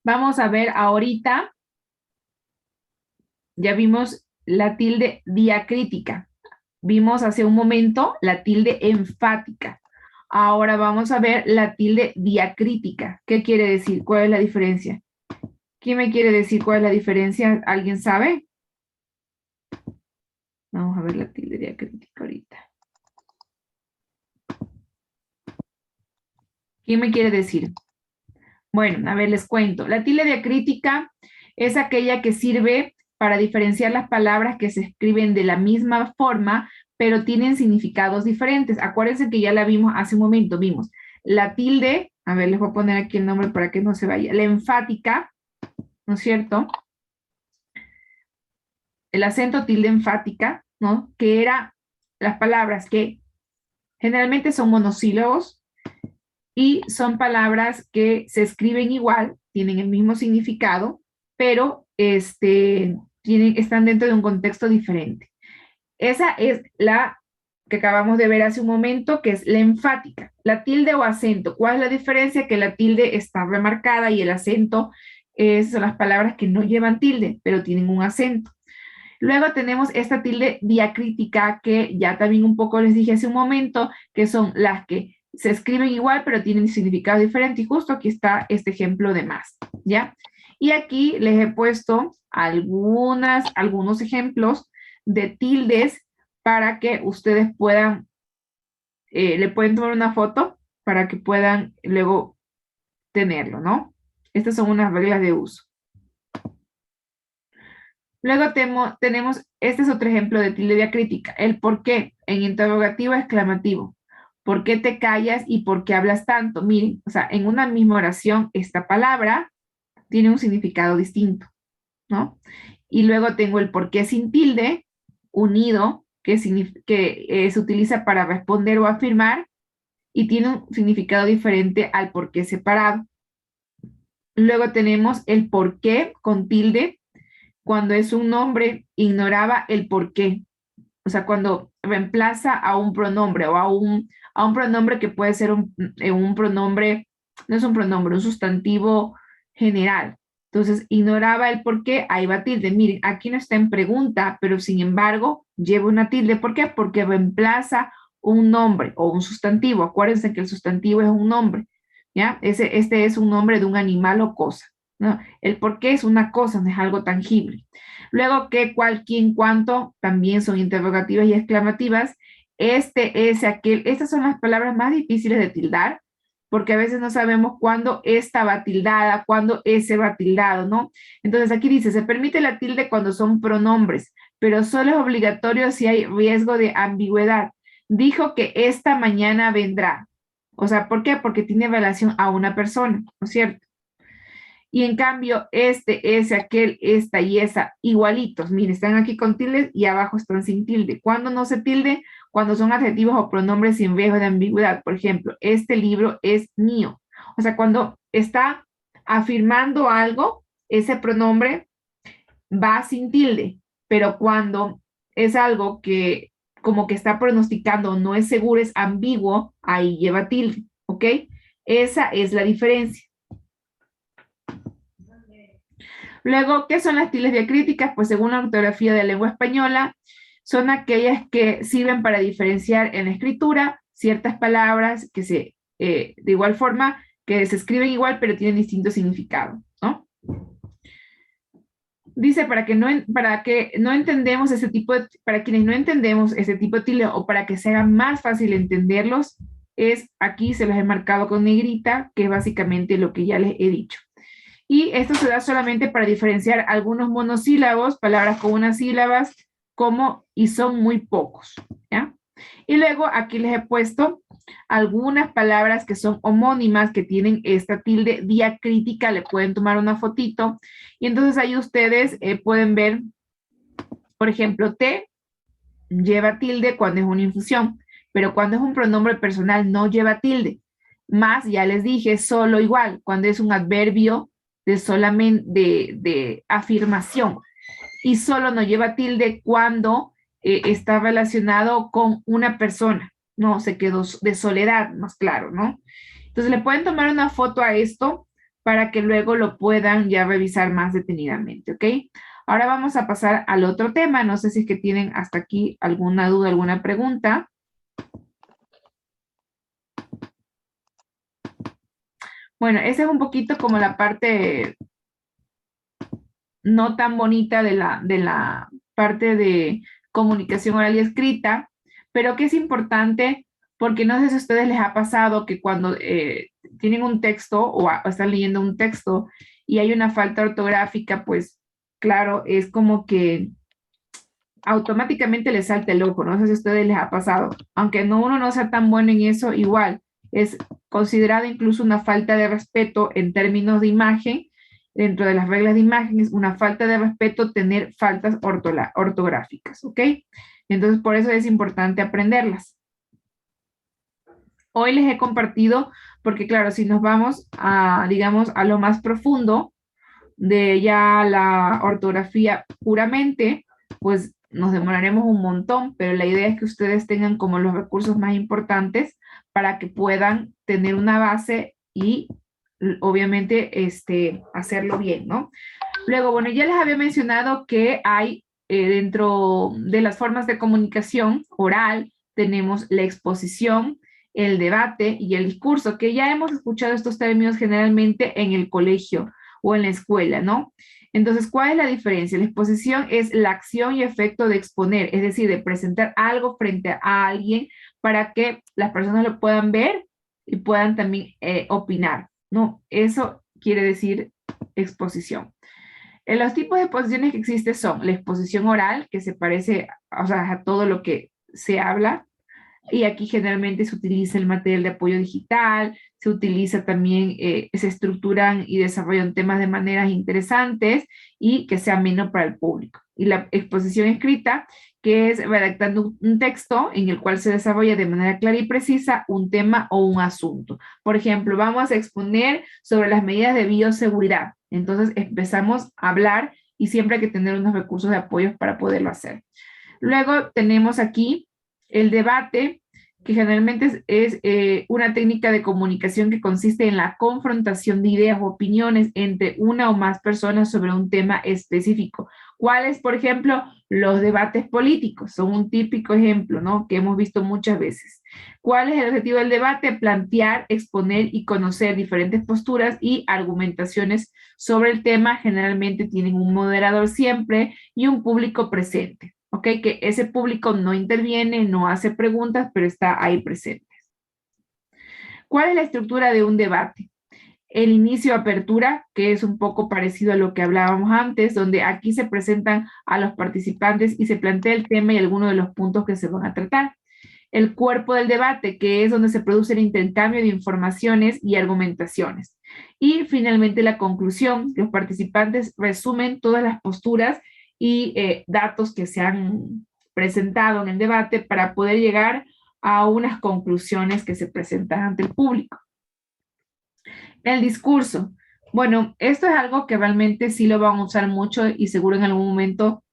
Vamos a ver ahorita, ya vimos la tilde diacrítica. Vimos hace un momento la tilde enfática. Ahora vamos a ver la tilde diacrítica. ¿Qué quiere decir? ¿Cuál es la diferencia? ¿Quién me quiere decir cuál es la diferencia? ¿Alguien sabe? Vamos a ver la tilde diacrítica ahorita. ¿Quién me quiere decir? Bueno, a ver, les cuento. La tilde diacrítica es aquella que sirve para diferenciar las palabras que se escriben de la misma forma, pero tienen significados diferentes. Acuérdense que ya la vimos hace un momento, vimos la tilde, a ver, les voy a poner aquí el nombre para que no se vaya, la enfática, ¿no es cierto? El acento tilde enfática, ¿no? Que era las palabras que generalmente son monosílabos y son palabras que se escriben igual, tienen el mismo significado, pero están dentro de un contexto diferente. Esa es la que acabamos de ver hace un momento, que es la enfática. La tilde o acento, ¿cuál es la diferencia? Que la tilde está remarcada y el acento son las palabras que no llevan tilde, pero tienen un acento. Luego tenemos esta tilde diacrítica, que ya también un poco les dije hace un momento, que son las que se escriben igual, pero tienen significado diferente, y justo aquí está este ejemplo de más, ¿ya? Y aquí les he puesto algunos ejemplos de tildes para que ustedes puedan, le pueden tomar una foto para que puedan luego tenerlo, ¿no? Estas son unas reglas de uso. Luego tenemos, este es otro ejemplo de tilde diacrítica, el por qué, en interrogativo exclamativo. ¿Por qué te callas y por qué hablas tanto? Miren, o sea, en una misma oración, esta palabra tiene un significado distinto, ¿no? Y luego tengo el por qué sin tilde, unido, que se utiliza para responder o afirmar, y tiene un significado diferente al por qué separado. Luego tenemos el por qué con tilde, cuando es un nombre, ignoraba el por qué. O sea, cuando reemplaza a un pronombre o a un pronombre que puede ser un pronombre, no es un pronombre, un sustantivo general. Entonces, ignoraba el por qué, ahí va tilde. Miren, aquí no está en pregunta, pero sin embargo, lleva una tilde. ¿Por qué? Porque reemplaza un nombre o un sustantivo. Acuérdense que el sustantivo es un nombre, ¿ya? Este es un nombre de un animal o cosa, ¿no? El por qué es una cosa, no es algo tangible. Luego, qué, cuál, quién, cuánto, también son interrogativas y exclamativas. Este, ese, aquel, estas son las palabras más difíciles de tildar, porque a veces no sabemos cuándo esta va tildada, cuándo ese va tildado, ¿no? Entonces aquí dice, se permite la tilde cuando son pronombres, pero solo es obligatorio si hay riesgo de ambigüedad. Dijo que esta mañana vendrá. O sea, ¿por qué? Porque tiene relación a una persona, ¿no es cierto? Y en cambio, este, ese, aquel, esta y esa, igualitos. Miren, están aquí con tildes y abajo están sin tilde. ¿Cuándo no se tilde? Cuando son adjetivos o pronombres sin riesgo de ambigüedad. Por ejemplo, este libro es mío. O sea, cuando está afirmando algo, ese pronombre va sin tilde. Pero cuando es algo que como que está pronosticando, no es seguro, es ambiguo, ahí lleva tilde. ¿Ok? Esa es la diferencia. Luego, ¿qué son las tildes diacríticas? Pues según la ortografía de la lengua española, son aquellas que sirven para diferenciar en la escritura ciertas palabras que de igual forma que se escriben igual, pero tienen distinto significado, ¿no? Dice, para quienes no entendemos ese tipo de tilde o para que sea más fácil entenderlos, aquí se los he marcado con negrita, que es básicamente lo que ya les he dicho. Y esto se da solamente para diferenciar algunos monosílabos, palabras con unas sílabas, y son muy pocos, ¿ya? Y luego aquí les he puesto algunas palabras que son homónimas, que tienen esta tilde diacrítica, le pueden tomar una fotito, y entonces ahí ustedes pueden ver, por ejemplo, te lleva tilde cuando es una infusión, pero cuando es un pronombre personal no lleva tilde. Más, ya les dije, solo igual, cuando es un adverbio de afirmación. Y solo no lleva tilde cuando está relacionado con una persona. No, se quedó de soledad, más claro, ¿no? Entonces le pueden tomar una foto a esto para que luego lo puedan ya revisar más detenidamente, ¿ok? Ahora vamos a pasar al otro tema. No sé si es que tienen hasta aquí alguna duda, alguna pregunta. Bueno, esa es un poquito como la parte no tan bonita de la parte de comunicación oral y escrita, pero que es importante porque no sé si a ustedes les ha pasado que cuando tienen un texto o están leyendo un texto y hay una falta ortográfica, pues claro, es como que automáticamente les salta el ojo. No sé si a ustedes les ha pasado. Aunque uno no sea tan bueno en eso, igual es considerado incluso una falta de respeto en términos de imagen. Dentro de las reglas de imagen es una falta de respeto tener faltas ortográficas, ¿ok? Entonces, por eso es importante aprenderlas. Hoy les he compartido, porque claro, si nos vamos digamos, a lo más profundo de ya la ortografía puramente, pues nos demoraremos un montón, pero la idea es que ustedes tengan como los recursos más importantes para que puedan tener una base y obviamente hacerlo bien, ¿no? Luego, bueno, ya les había mencionado que hay dentro de las formas de comunicación oral, tenemos la exposición, el debate y el discurso, que ya hemos escuchado estos términos generalmente en el colegio o en la escuela, ¿no? Entonces, ¿cuál es la diferencia? La exposición es la acción y efecto de exponer, es decir, de presentar algo frente a alguien para que las personas lo puedan ver y puedan también opinar, ¿no? Eso quiere decir exposición. Los tipos de exposiciones que existen son la exposición oral, que se parece, o sea, a todo lo que se habla, y aquí generalmente se utiliza el material de apoyo digital, se utiliza también, se estructuran y desarrollan temas de maneras interesantes y que sea ameno para el público. Y la exposición escrita, que es redactando un texto en el cual se desarrolla de manera clara y precisa un tema o un asunto. Por ejemplo, vamos a exponer sobre las medidas de bioseguridad. Entonces empezamos a hablar y siempre hay que tener unos recursos de apoyo para poderlo hacer. Luego tenemos aquí el debate, que generalmente es una técnica de comunicación que consiste en la confrontación de ideas o opiniones entre una o más personas sobre un tema específico. ¿Cuáles, por ejemplo? Los debates políticos son un típico ejemplo, ¿no? Que hemos visto muchas veces. ¿Cuál es el objetivo del debate? Plantear, exponer y conocer diferentes posturas y argumentaciones sobre el tema. Generalmente tienen un moderador siempre y un público presente. ¿Ok? Que ese público no interviene, no hace preguntas, pero está ahí presente. ¿Cuál es la estructura de un debate? El inicio, apertura, que es un poco parecido a lo que hablábamos antes, donde aquí se presentan a los participantes y se plantea el tema y algunos de los puntos que se van a tratar. El cuerpo del debate, que es donde se produce el intercambio de informaciones y argumentaciones. Y finalmente la conclusión, los participantes resumen todas las posturas y datos que se han presentado en el debate para poder llegar a unas conclusiones que se presentan ante el público. El discurso. Bueno, esto es algo que realmente sí lo van a usar mucho y seguro en algún momento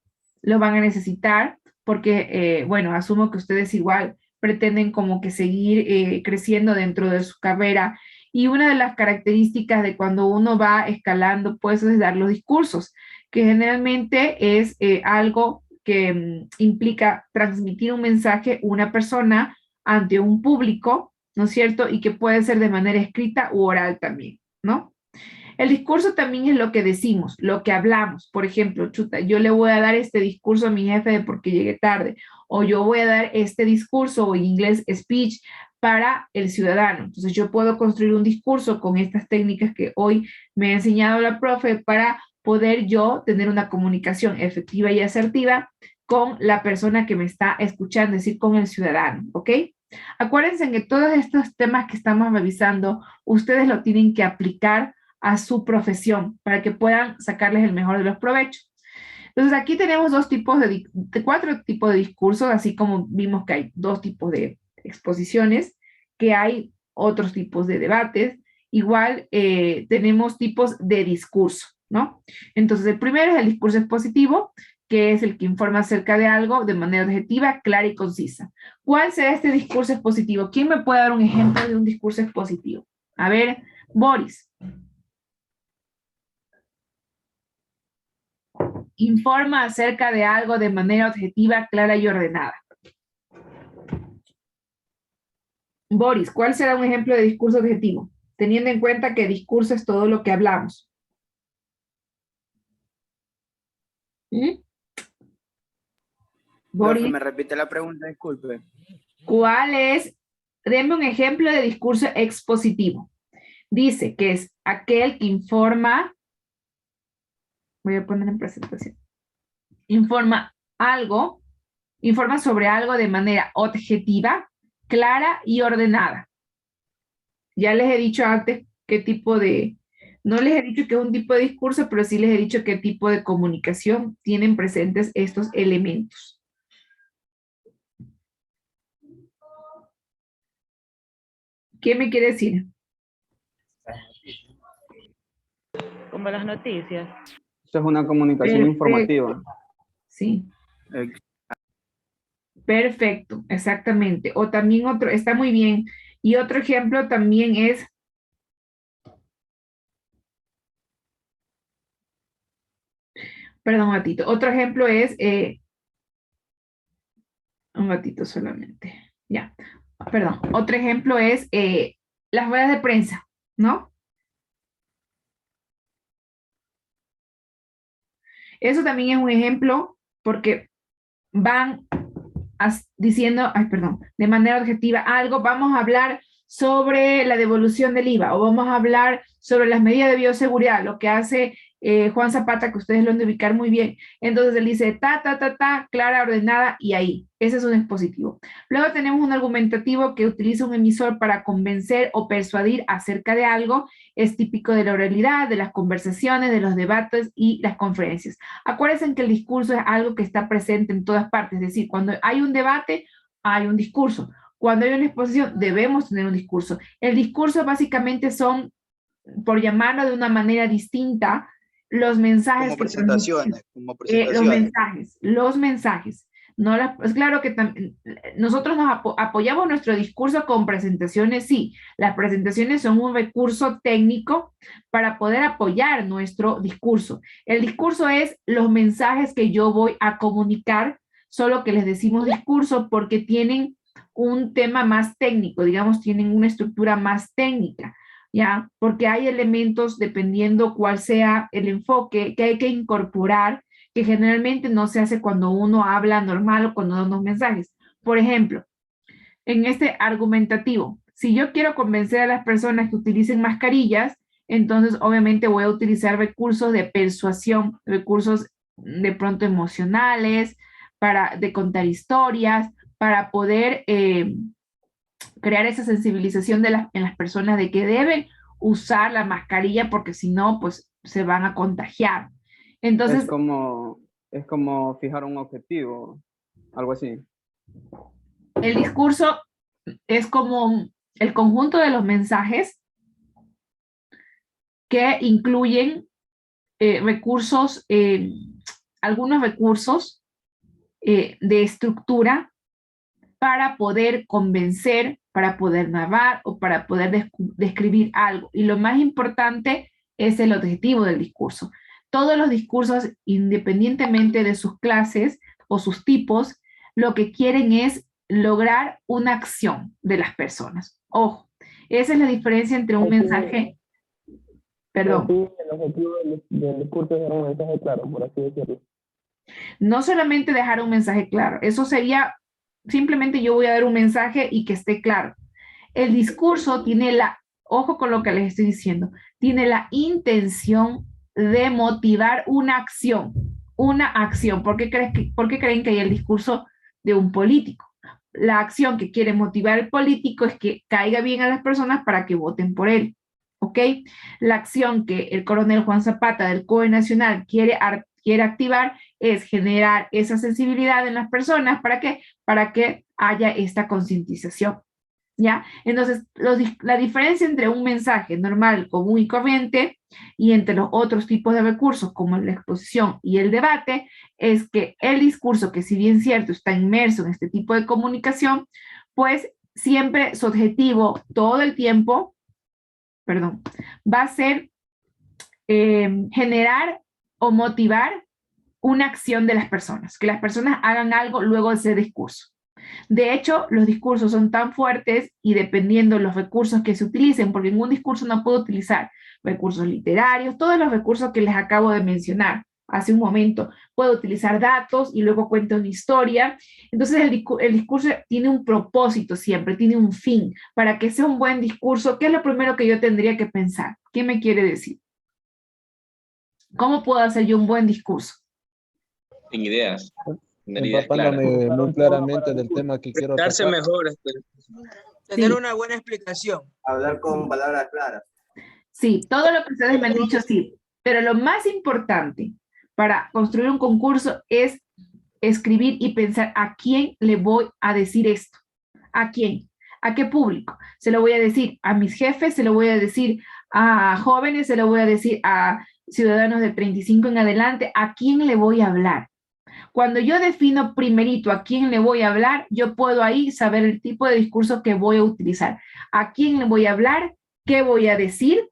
lo van a necesitar porque, bueno, asumo que ustedes igual pretenden como que seguir creciendo dentro de su carrera y una de las características de cuando uno va escalando pues es dar los discursos, que generalmente es algo que implica transmitir un mensaje una persona ante un público ¿no es cierto? Y que puede ser de manera escrita u oral también, ¿no? El discurso también es lo que decimos, lo que hablamos. Por ejemplo, chuta, yo le voy a dar este discurso a mi jefe de porque llegué tarde, o yo voy a dar este discurso, o en inglés speech, para el ciudadano. Entonces yo puedo construir un discurso con estas técnicas que hoy me ha enseñado la profe para poder yo tener una comunicación efectiva y asertiva con la persona que me está escuchando, es decir, con el ciudadano, ¿ok? Acuérdense que todos estos temas que estamos revisando, ustedes lo tienen que aplicar a su profesión para que puedan sacarles el mejor de los provechos. Entonces aquí tenemos cuatro tipos de discursos, así como vimos que hay dos tipos de exposiciones, que hay otros tipos de debates, igual tenemos tipos de discurso, ¿no? Entonces el primero es el discurso expositivo, que es el que informa acerca de algo de manera objetiva, clara y concisa. ¿Cuál será este discurso expositivo? ¿Quién me puede dar un ejemplo de un discurso expositivo? A ver, Boris. Informa acerca de algo de manera objetiva, clara y ordenada. Boris, ¿cuál será un ejemplo de discurso objetivo? Teniendo en cuenta que discurso es todo lo que hablamos. Boris, ¿Me repite la pregunta? Disculpe. ¿cuál es? Deme un ejemplo de discurso expositivo. Dice que es aquel que informa, voy a poner en presentación, informa sobre algo de manera objetiva, clara y ordenada. Ya les he dicho antes qué tipo de, no les he dicho que es un tipo de discurso, pero sí les he dicho qué tipo de comunicación tienen presentes estos elementos. ¿Qué me quiere decir? Como las noticias. Eso es una comunicación Perfecto. informativa. Sí. Perfecto, exactamente. O también otro, está muy bien. Y otro ejemplo también es, perdón, un ratito. Otro ejemplo es, un ratito solamente. Ya, perdón. Otro ejemplo es las ruedas de prensa, ¿no? Eso también es un ejemplo porque van diciendo, de manera objetiva algo, vamos a hablar sobre la devolución del IVA o vamos a hablar sobre las medidas de bioseguridad, lo que hace Juan Zapata, que ustedes lo han de ubicar muy bien. Entonces él dice clara, ordenada y ahí. Ese es un expositivo. Luego tenemos un argumentativo que utiliza un emisor para convencer o persuadir acerca de algo. Es típico de la oralidad, de las conversaciones, de los debates y las conferencias. Acuérdense que el discurso es algo que está presente en todas partes. Es decir, cuando hay un debate, hay un discurso. Cuando hay una exposición, debemos tener un discurso. El discurso básicamente son, por llamarlo de una manera distinta, los mensajes. Como presentaciones. Los mensajes. No es claro que nosotros nos apoyamos nuestro discurso con presentaciones, sí. Las presentaciones son un recurso técnico para poder apoyar nuestro discurso. El discurso es los mensajes que yo voy a comunicar, solo que les decimos discurso porque tienen un tema más técnico, digamos, tienen una estructura más técnica. ¿Ya? Porque hay elementos, dependiendo cuál sea el enfoque, que hay que incorporar, que generalmente no se hace cuando uno habla normal o cuando da unos mensajes. Por ejemplo, en este argumentativo, si yo quiero convencer a las personas que utilicen mascarillas, entonces obviamente voy a utilizar recursos de persuasión, recursos de pronto emocionales, de contar historias, para poder crear esa sensibilización en las personas de que deben usar la mascarilla porque si no, pues se van a contagiar. Entonces, es como fijar un objetivo, algo así. El discurso es como el conjunto de los mensajes que incluyen recursos, algunos recursos de estructura para poder convencer, para poder narrar o para poder describir algo. Y lo más importante es el objetivo del discurso. Todos los discursos, independientemente de sus clases o sus tipos, lo que quieren es lograr una acción de las personas. Ojo, esa es la diferencia entre un mensaje, perdón. El objetivo del discurso es dar un mensaje claro, por así decirlo. No solamente dejar un mensaje claro, eso sería simplemente yo voy a dar un mensaje y que esté claro. El discurso tiene ojo con lo que les estoy diciendo, tiene la intención de motivar una acción. Una acción. ¿Por qué creen que hay el discurso de un político? La acción que quiere motivar el político es que caiga bien a las personas para que voten por él. ¿Ok? La acción que el coronel Juan Zapata del COE Nacional quiere activar es generar esa sensibilidad en las personas para que haya esta concientización. ¿Ya? Entonces, la diferencia entre un mensaje normal, común y corriente y entre los otros tipos de recursos como la exposición y el debate es que el discurso, que si bien cierto está inmerso en este tipo de comunicación, pues siempre su objetivo todo el tiempo, va a ser generar o motivar una acción de las personas, que las personas hagan algo luego de ese discurso. De hecho, los discursos son tan fuertes y dependiendo de los recursos que se utilicen, porque en un discurso no puedo utilizar recursos literarios, todos los recursos que les acabo de mencionar hace un momento, puedo utilizar datos y luego cuento una historia. Entonces el discurso tiene un propósito siempre, tiene un fin. Para que sea un buen discurso, ¿qué es lo primero que yo tendría que pensar? ¿Qué me quiere decir? ¿Cómo puedo hacer yo un buen discurso? En ideas. Empapándome muy claramente del tema que quiero Expresarse tocar. mejor. Tener una buena explicación. Hablar con palabras claras. Sí, todo lo que ustedes me han dicho sí, pero lo más importante para construir un concurso es escribir y pensar a quién le voy a decir esto. ¿A quién? ¿A qué público? Se lo voy a decir a mis jefes, se lo voy a decir a jóvenes, se lo voy a decir a ciudadanos de 35 en adelante. ¿A quién le voy a hablar? Cuando yo defino primerito a quién le voy a hablar, yo puedo ahí saber el tipo de discurso que voy a utilizar. ¿A quién le voy a hablar? ¿Qué voy a decir?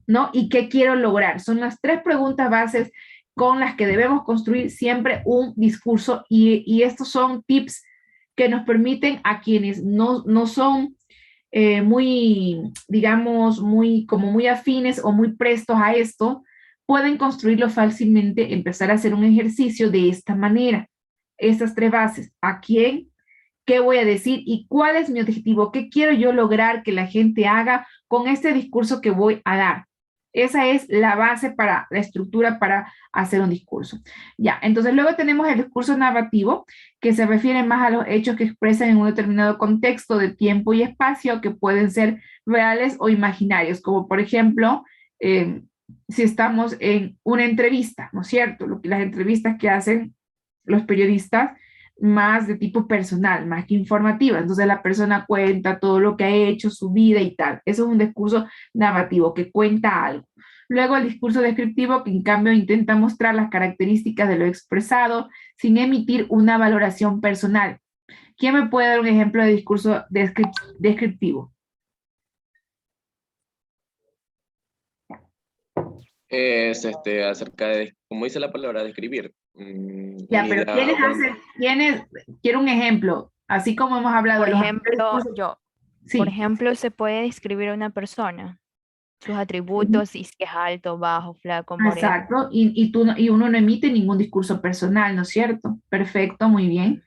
¿No? ¿Y qué quiero lograr? Son las 3 preguntas bases con las que debemos construir siempre un discurso y estos son tips que nos permiten a quienes no son muy, digamos, como muy afines o muy prestos a esto, pueden construirlo fácilmente, empezar a hacer un ejercicio de esta manera. Estas 3 bases. ¿A quién? ¿Qué voy a decir? ¿Y cuál es mi objetivo? ¿Qué quiero yo lograr que la gente haga con este discurso que voy a dar? Esa es la base para la estructura para hacer un discurso. Ya, entonces luego tenemos el discurso narrativo, que se refiere más a los hechos que expresan en un determinado contexto de tiempo y espacio, que pueden ser reales o imaginarios, como por ejemplo, si estamos en una entrevista, ¿no es cierto? Las entrevistas que hacen los periodistas más de tipo personal, más que informativa. Entonces la persona cuenta todo lo que ha hecho, su vida y tal. Eso es un discurso narrativo que cuenta algo. Luego el discurso descriptivo, que en cambio intenta mostrar las características de lo expresado sin emitir una valoración personal. ¿Quién me puede dar un ejemplo de discurso descriptivo? Es acerca de, como dice la palabra, describir. Ya, pero quiero un ejemplo, así como hemos hablado. Por ejemplo, Sí. Por ejemplo, se puede describir a una persona, sus atributos, y si es alto, bajo, flaco, moreno. Exacto, y uno no emite ningún discurso personal, ¿no es cierto? Perfecto, muy bien.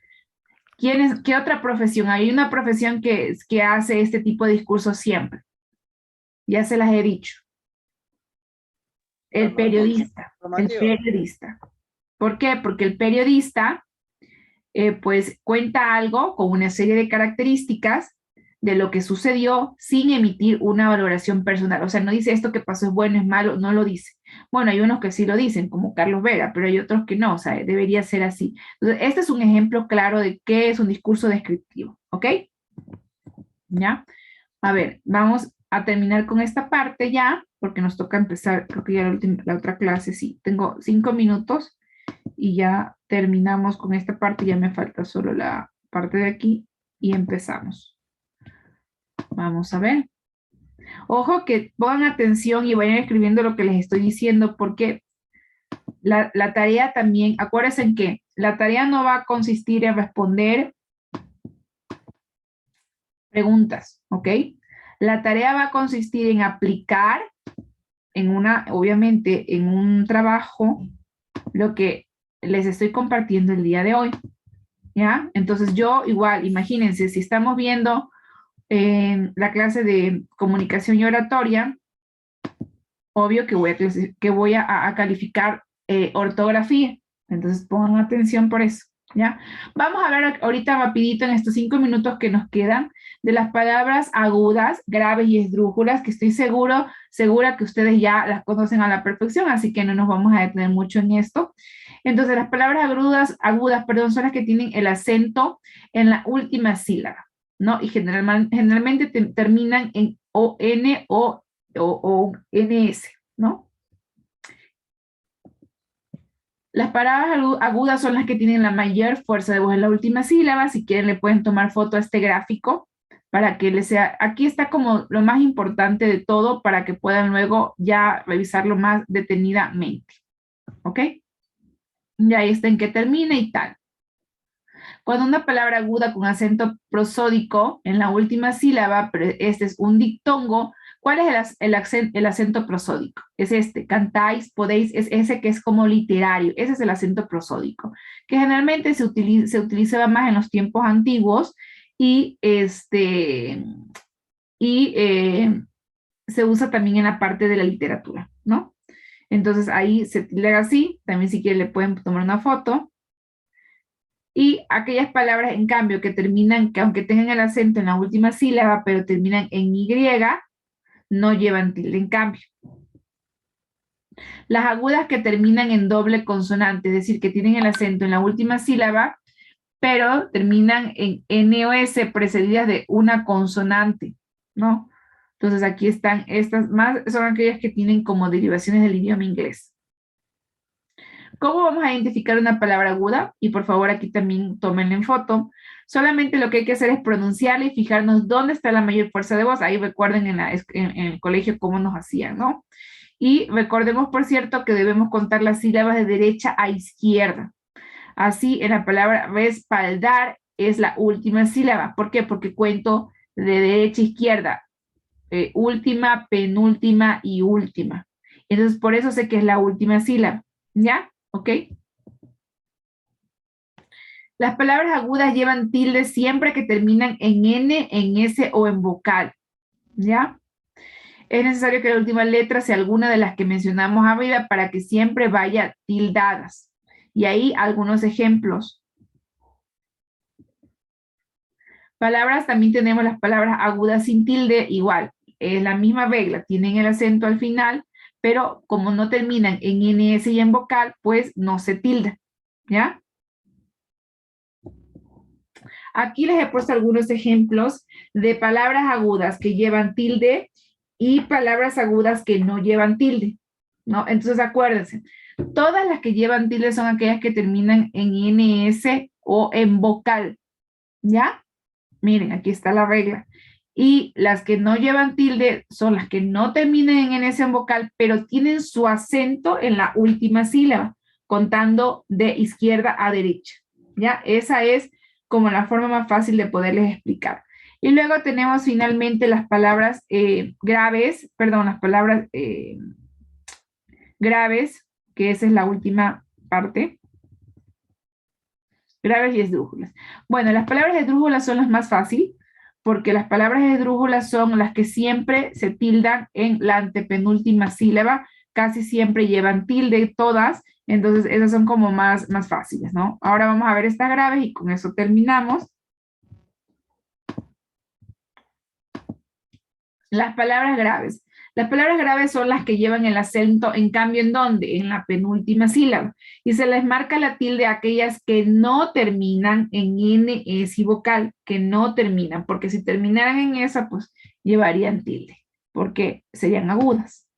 ¿Qué otra profesión? Hay una profesión que hace este tipo de discurso siempre. Ya se las he dicho. El periodista. El periodista. ¿Por qué? Porque el periodista pues cuenta algo con una serie de características de lo que sucedió sin emitir una valoración personal. O sea, no dice esto que pasó es bueno, es malo, no lo dice. Bueno, hay unos que sí lo dicen, como Carlos Vera, pero hay otros que no, o sea, debería ser así. Entonces, este es un ejemplo claro de qué es un discurso descriptivo, ¿ok? ¿Ya? A ver, vamos a terminar con esta parte ya, porque nos toca empezar, creo que ya la otra clase, sí. Tengo 5 minutos y ya terminamos con esta parte, ya me falta solo la parte de aquí y empezamos. Vamos a ver. Ojo que pongan atención y vayan escribiendo lo que les estoy diciendo, porque la tarea también, acuérdense en que la tarea no va a consistir en responder, Preguntas, ¿ok? La tarea va a consistir en aplicar obviamente, en un trabajo, lo que les estoy compartiendo el día de hoy, ¿ya? Entonces yo igual, imagínense, si estamos viendo la clase de comunicación y oratoria, obvio que voy a calificar ortografía. Entonces pongan atención por eso, ¿ya? Vamos a hablar ahorita rapidito en estos 5 minutos que nos quedan de las palabras agudas, graves y esdrújulas, que estoy segura que ustedes ya las conocen a la perfección, así que no nos vamos a detener mucho en esto. Entonces las palabras agudas, son las que tienen el acento en la última sílaba, ¿no? Y generalmente terminan en ON o NS, ¿no? Las palabras agudas son las que tienen la mayor fuerza de voz en la última sílaba. Si quieren le pueden tomar foto a este gráfico para que les sea, aquí está como lo más importante de todo para que puedan luego ya revisarlo más detenidamente. ¿Ok? Y ahí está en qué termina y tal. Cuando una palabra aguda con acento prosódico en la última sílaba, pero este es un dictongo, ¿cuál es el acento prosódico? Es este, cantáis, podéis, es ese que es como literario, ese es el acento prosódico, que generalmente se utilizaba más en los tiempos antiguos y, se usa también en la parte de la literatura, ¿no? Entonces ahí se tilda así, también si quieren le pueden tomar una foto. Y aquellas palabras, en cambio, que terminan, que aunque tengan el acento en la última sílaba, pero terminan en Y, no llevan tilde en cambio. Las agudas que terminan en doble consonante, es decir, que tienen el acento en la última sílaba, pero terminan en N o S precedidas de una consonante, ¿no? Entonces aquí están estas más, son aquellas que tienen como derivaciones del idioma inglés. ¿Cómo vamos a identificar una palabra aguda? Y por favor aquí también tómenla en foto. Solamente lo que hay que hacer es pronunciarla y fijarnos dónde está la mayor fuerza de voz. Ahí recuerden en el colegio cómo nos hacían, ¿no? Y recordemos, por cierto, que debemos contar las sílabas de derecha a izquierda. Así, en la palabra respaldar es la última sílaba. ¿Por qué? Porque cuento de derecha a izquierda. Última, penúltima y última. Entonces, por eso sé que es la última sílaba. ¿Ya? ¿Ok? Las palabras agudas llevan tilde siempre que terminan en N, en S o en vocal. ¿Ya? Es necesario que la última letra sea alguna de las que mencionamos arriba para que siempre vaya tildadas. Y ahí algunos ejemplos. Palabras, también tenemos las palabras agudas sin tilde, igual. Es la misma regla, tienen el acento al final, pero como no terminan en NS y en vocal, pues no se tilda, ¿ya? Aquí les he puesto algunos ejemplos de palabras agudas que llevan tilde y palabras agudas que no llevan tilde, ¿no? Entonces acuérdense, todas las que llevan tilde son aquellas que terminan en NS o en vocal, ¿ya? Miren, aquí está la regla. Y las que no llevan tilde son las que no terminan en ese vocal, pero tienen su acento en la última sílaba, contando de izquierda a derecha. ¿Ya? Esa es como la forma más fácil de poderles explicar. Y luego tenemos finalmente las palabras graves, que esa es la última parte. Graves y esdrújulas. Bueno, las palabras esdrújulas son las más fáciles, porque las palabras esdrújulas son las que siempre se tildan en la antepenúltima sílaba, casi siempre llevan tilde todas, entonces esas son como más fáciles, ¿no? Ahora vamos a ver estas graves y con eso terminamos. Las palabras graves. Las palabras graves son las que llevan el acento, en cambio, ¿en dónde? En la penúltima sílaba. Y se les marca la tilde a aquellas que no terminan en N, S y vocal, que no terminan, porque si terminaran en esa, pues llevarían tilde, porque serían agudas.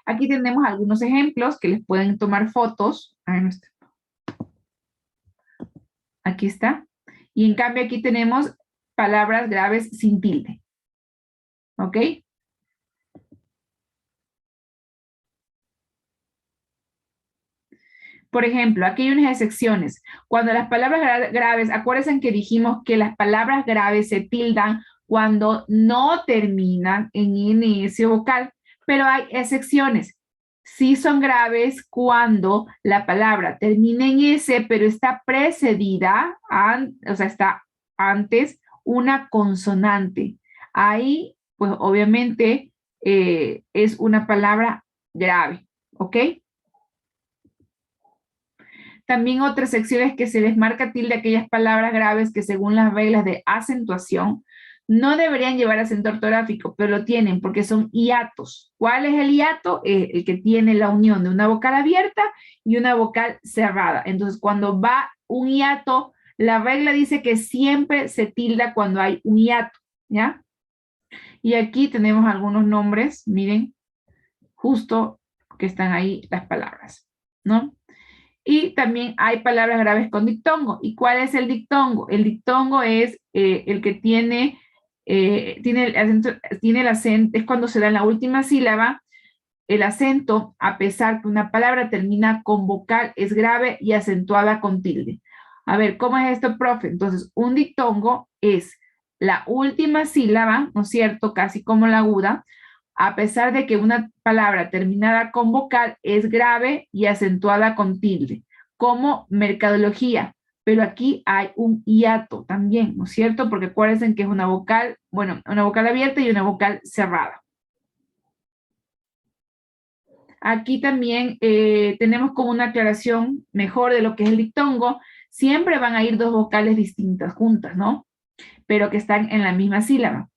Aquí tenemos algunos ejemplos que les pueden tomar fotos. Aquí está. Y en cambio aquí tenemos palabras graves sin tilde. ¿Ok? Por ejemplo, aquí hay unas excepciones. Cuando las palabras graves, acuérdense que dijimos que las palabras graves se tildan cuando no terminan en INS vocal, pero hay excepciones. Sí son graves cuando la palabra termina en S, pero está precedida, o sea, está antes una consonante. Ahí, pues obviamente, es una palabra grave, ¿ok? También otra sección es que se les marca tilde a aquellas palabras graves que según las reglas de acentuación no deberían llevar acento ortográfico, pero lo tienen porque son hiatos. ¿Cuál es el hiato? El que tiene la unión de una vocal abierta y una vocal cerrada. Entonces, cuando va un hiato, la regla dice que siempre se tilda cuando hay un hiato, ¿ya? Y aquí tenemos algunos nombres, miren, justo que están ahí las palabras, ¿no? Y también hay palabras graves con dictongo. ¿Y cuál es el dictongo? El dictongo es el que tiene el acento, es cuando se da en la última sílaba, el acento, a pesar que una palabra termina con vocal, es grave y acentuada con tilde. A ver, ¿cómo es esto, profe? Entonces, un dictongo es la última sílaba, ¿no es cierto? Casi como la aguda, a pesar de que una palabra terminada con vocal es grave y acentuada con tilde, como mercadología. Pero aquí hay un hiato también, ¿no es cierto? Porque acuérdense que es una vocal, bueno, una vocal abierta y una vocal cerrada. Aquí también tenemos como una aclaración mejor de lo que es el dictongo. Siempre van a ir dos vocales distintas juntas, ¿no? Pero que están en la misma sílaba.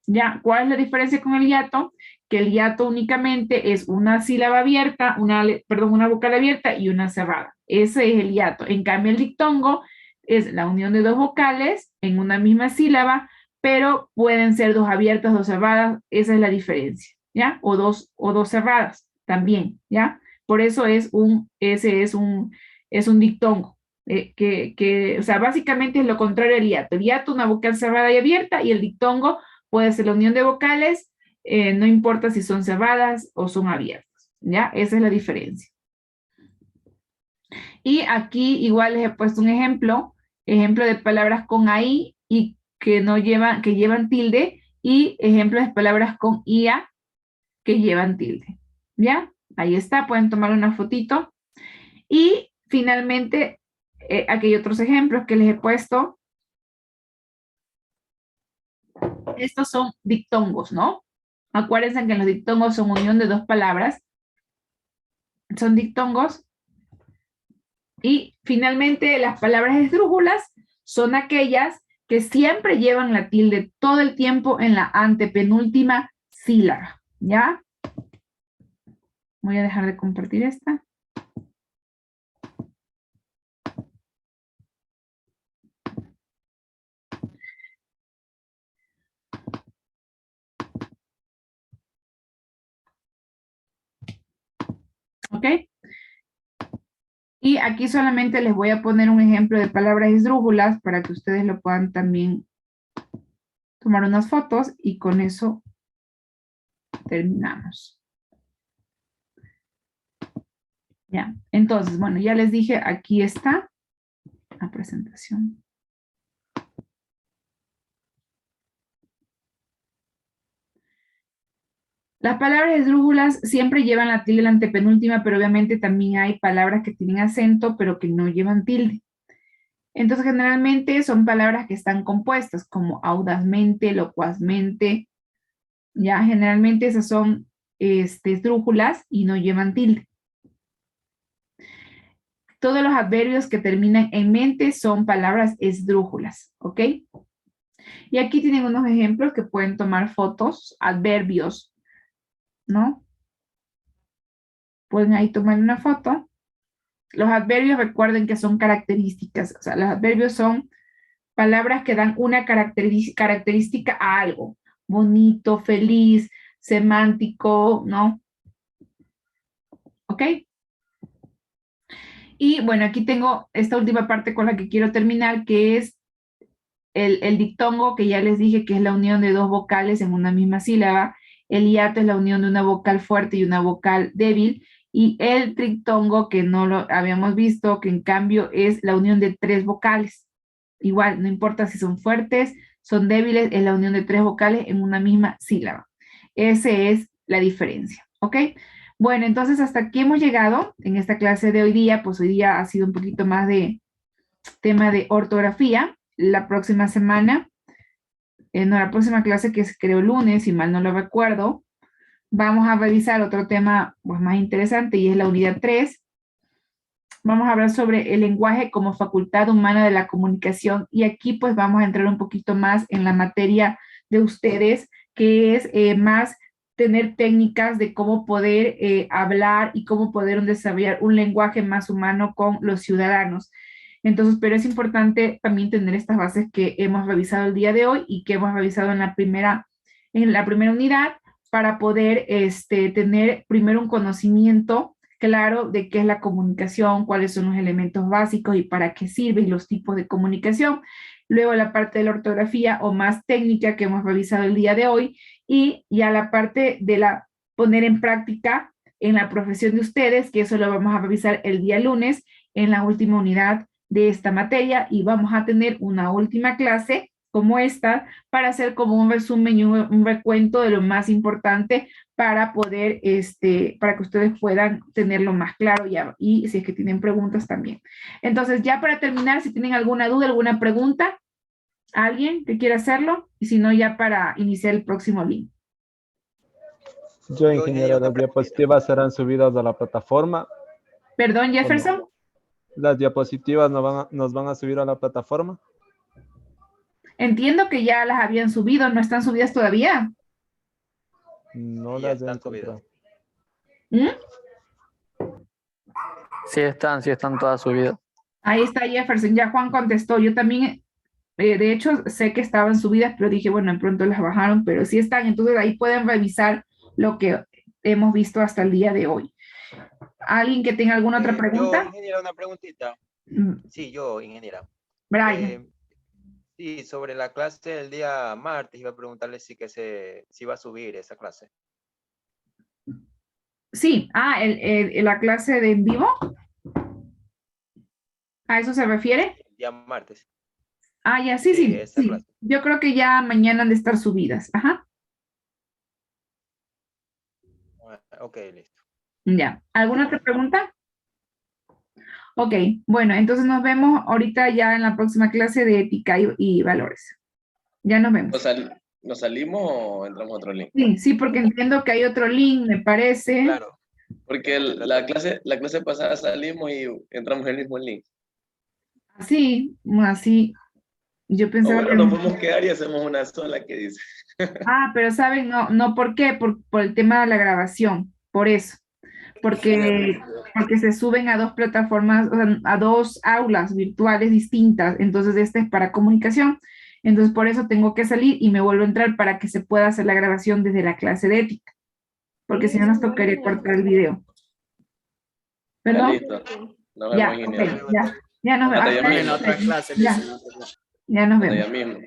¿Ya? ¿Cuál es la diferencia con el hiato? Que el hiato únicamente es una sílaba abierta, una vocal abierta y una cerrada. Ese es el hiato. En cambio, el dictongo es la unión de dos vocales en una misma sílaba, pero pueden ser dos abiertas, dos cerradas. Esa es la diferencia, ¿ya? O dos cerradas también, ¿ya? Por eso ese es un dictongo. O sea, básicamente es lo contrario al hiato. El hiato, una vocal cerrada y abierta, y el dictongo puede ser la unión de vocales, no importa si son cerradas o son abiertas, ¿ya? Esa es la diferencia. Y aquí igual les he puesto un ejemplo de palabras con AI y que llevan tilde, y ejemplos de palabras con IA que llevan tilde, ¿ya? Ahí está, pueden tomar una fotito. Y finalmente, aquí hay otros ejemplos que les he puesto. Estos son dictongos, ¿no? Acuérdense que los dictongos son unión de dos palabras. Son dictongos. Y finalmente, las palabras esdrújulas son aquellas que siempre llevan la tilde todo el tiempo en la antepenúltima sílaba, ¿ya? Voy a dejar de compartir esta. ¿Ok? Y aquí solamente les voy a poner un ejemplo de palabras esdrújulas para que ustedes lo puedan también tomar unas fotos, y con eso terminamos. Ya, entonces, bueno, ya les dije, aquí está la presentación. Las palabras esdrújulas siempre llevan la tilde en la antepenúltima, pero obviamente también hay palabras que tienen acento, pero que no llevan tilde. Entonces, generalmente son palabras que están compuestas, como audazmente, locuazmente. Ya, generalmente esas son esdrújulas y no llevan tilde. Todos los adverbios que terminan en mente son palabras esdrújulas, ¿ok? Y aquí tienen unos ejemplos que pueden tomar fotos, adverbios, ¿no? Pueden ahí tomar una foto. Los adverbios, recuerden que son características. O sea, los adverbios son palabras que dan una característica a algo. Bonito, feliz, semántico, ¿no? ¿Ok? Y bueno, aquí tengo esta última parte con la que quiero terminar, que es el dictongo, que ya les dije que es la unión de dos vocales en una misma sílaba. El hiato es la unión de una vocal fuerte y una vocal débil. Y el triptongo, que no lo habíamos visto, que en cambio es la unión de 3 vocales. Igual, no importa si son fuertes, son débiles, es la unión de 3 vocales en una misma sílaba. Esa es la diferencia, ¿ok? Bueno, entonces hasta aquí hemos llegado en esta clase de hoy día. Pues hoy día ha sido un poquito más de tema de ortografía. La próxima semana, la próxima clase, que es creo lunes, si mal no lo recuerdo, vamos a revisar otro tema pues, más interesante, y es la unidad 3. Vamos a hablar sobre el lenguaje como facultad humana de la comunicación, y aquí pues vamos a entrar un poquito más en la materia de ustedes, que es más tener técnicas de cómo poder hablar y cómo poder desarrollar un lenguaje más humano con los ciudadanos. Entonces, pero es importante también tener estas bases que hemos revisado el día de hoy y que hemos revisado en la primera unidad, para poder tener primero un conocimiento claro de qué es la comunicación, cuáles son los elementos básicos y para qué sirve, y los tipos de comunicación. Luego la parte de la ortografía o más técnica que hemos revisado el día de hoy, y ya la parte de la poner en práctica en la profesión de ustedes, que eso lo vamos a revisar el día lunes en la última unidad de esta materia, y vamos a tener una última clase como esta para hacer como un resumen y un recuento de lo más importante para poder, para que ustedes puedan tenerlo más claro ya, y si es que tienen preguntas también. Entonces, ya para terminar, si tienen alguna duda, alguna pregunta, ¿alguien que quiera hacerlo? Y si no, ya para iniciar el próximo link. Yo, ingeniero, las diapositivas serán subidas a la plataforma. Perdón, Jefferson. ¿Las diapositivas nos van a subir a la plataforma? Entiendo que ya las habían subido, ¿no están subidas todavía? No las he encontrado. Sí están todas subidas. Ahí está Jefferson, ya Juan contestó. Yo también, de hecho, sé que estaban subidas, pero dije, bueno, de pronto las bajaron, pero sí están. Entonces ahí pueden revisar lo que hemos visto hasta el día de hoy. ¿Alguien que tenga alguna otra pregunta? Yo, ingeniera, una preguntita. Sí, yo, ingeniera. Brian. Sí, sobre la clase del día martes, iba a preguntarle si va a subir esa clase. Sí, la clase de en vivo. ¿A eso se refiere? El día martes. Ya, sí. Yo creo que ya mañana han de estar subidas. Ajá. Ok, listo. Ya. ¿Alguna otra pregunta? Ok, bueno, entonces nos vemos ahorita ya en la próxima clase de ética y valores. Ya nos vemos. ¿Nos salimos o entramos a otro link? Sí, porque entiendo que hay otro link, me parece. Claro. Porque la clase pasada salimos y entramos en el mismo link. Así. Yo pensaba que... Nos podemos quedar y hacemos una sola que dice. Pero ¿saben? No, ¿por qué? Por el tema de la grabación, por eso. Porque se suben a 2 plataformas, o sea, a 2 aulas virtuales distintas. Entonces, esta es para comunicación. Entonces, por eso tengo que salir y me vuelvo a entrar para que se pueda hacer la grabación desde la clase de ética. Porque si no, nos tocaría cortar el video. ¿Perdón? Listo. Nos vemos, ya nos vemos. En otra clase. Ya nos vemos. Ya mismo.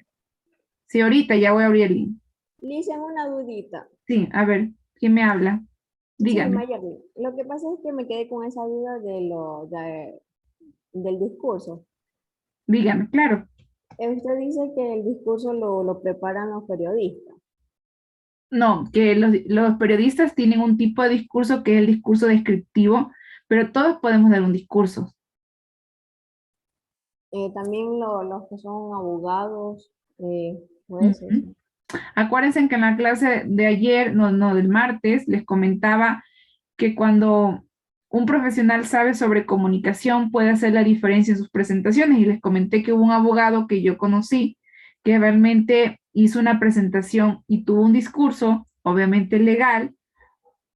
Sí, ahorita ya voy a abrir el link. Liz, una dudita. Sí, a ver, ¿quién me habla? Dígame. Sí, Mayerly. Lo que pasa es que me quedé con esa duda del discurso. Dígame, claro. Usted dice que el discurso lo preparan los periodistas. No, que los periodistas tienen un tipo de discurso que es el discurso descriptivo, pero todos podemos dar un discurso. También los que son abogados, puede ser. Acuérdense que en la clase de ayer, del martes, les comentaba que cuando un profesional sabe sobre comunicación puede hacer la diferencia en sus presentaciones, y les comenté que hubo un abogado que yo conocí que realmente hizo una presentación y tuvo un discurso, obviamente legal,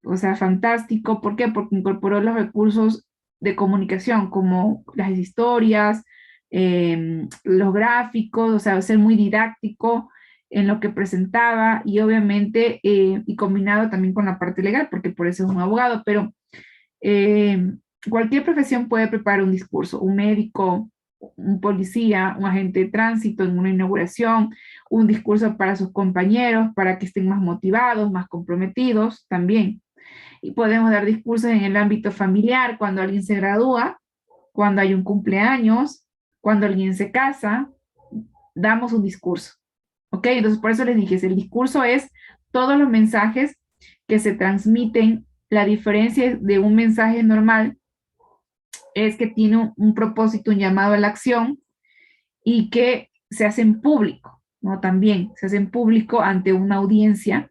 o sea, fantástico. ¿Por qué? Porque incorporó los recursos de comunicación como las historias, los gráficos, o sea, ser muy didáctico en lo que presentaba, y obviamente, y combinado también con la parte legal, porque por eso es un abogado. Pero cualquier profesión puede preparar un discurso, un médico, un policía, un agente de tránsito en una inauguración, un discurso para sus compañeros, para que estén más motivados, más comprometidos también. Y podemos dar discursos en el ámbito familiar, cuando alguien se gradúa, cuando hay un cumpleaños, cuando alguien se casa, damos un discurso. ¿Ok? Entonces, por eso les dije, el discurso es todos los mensajes que se transmiten. La diferencia de un mensaje normal es que tiene un propósito, un llamado a la acción, y que se hace en público, ¿no? También se hace en público ante una audiencia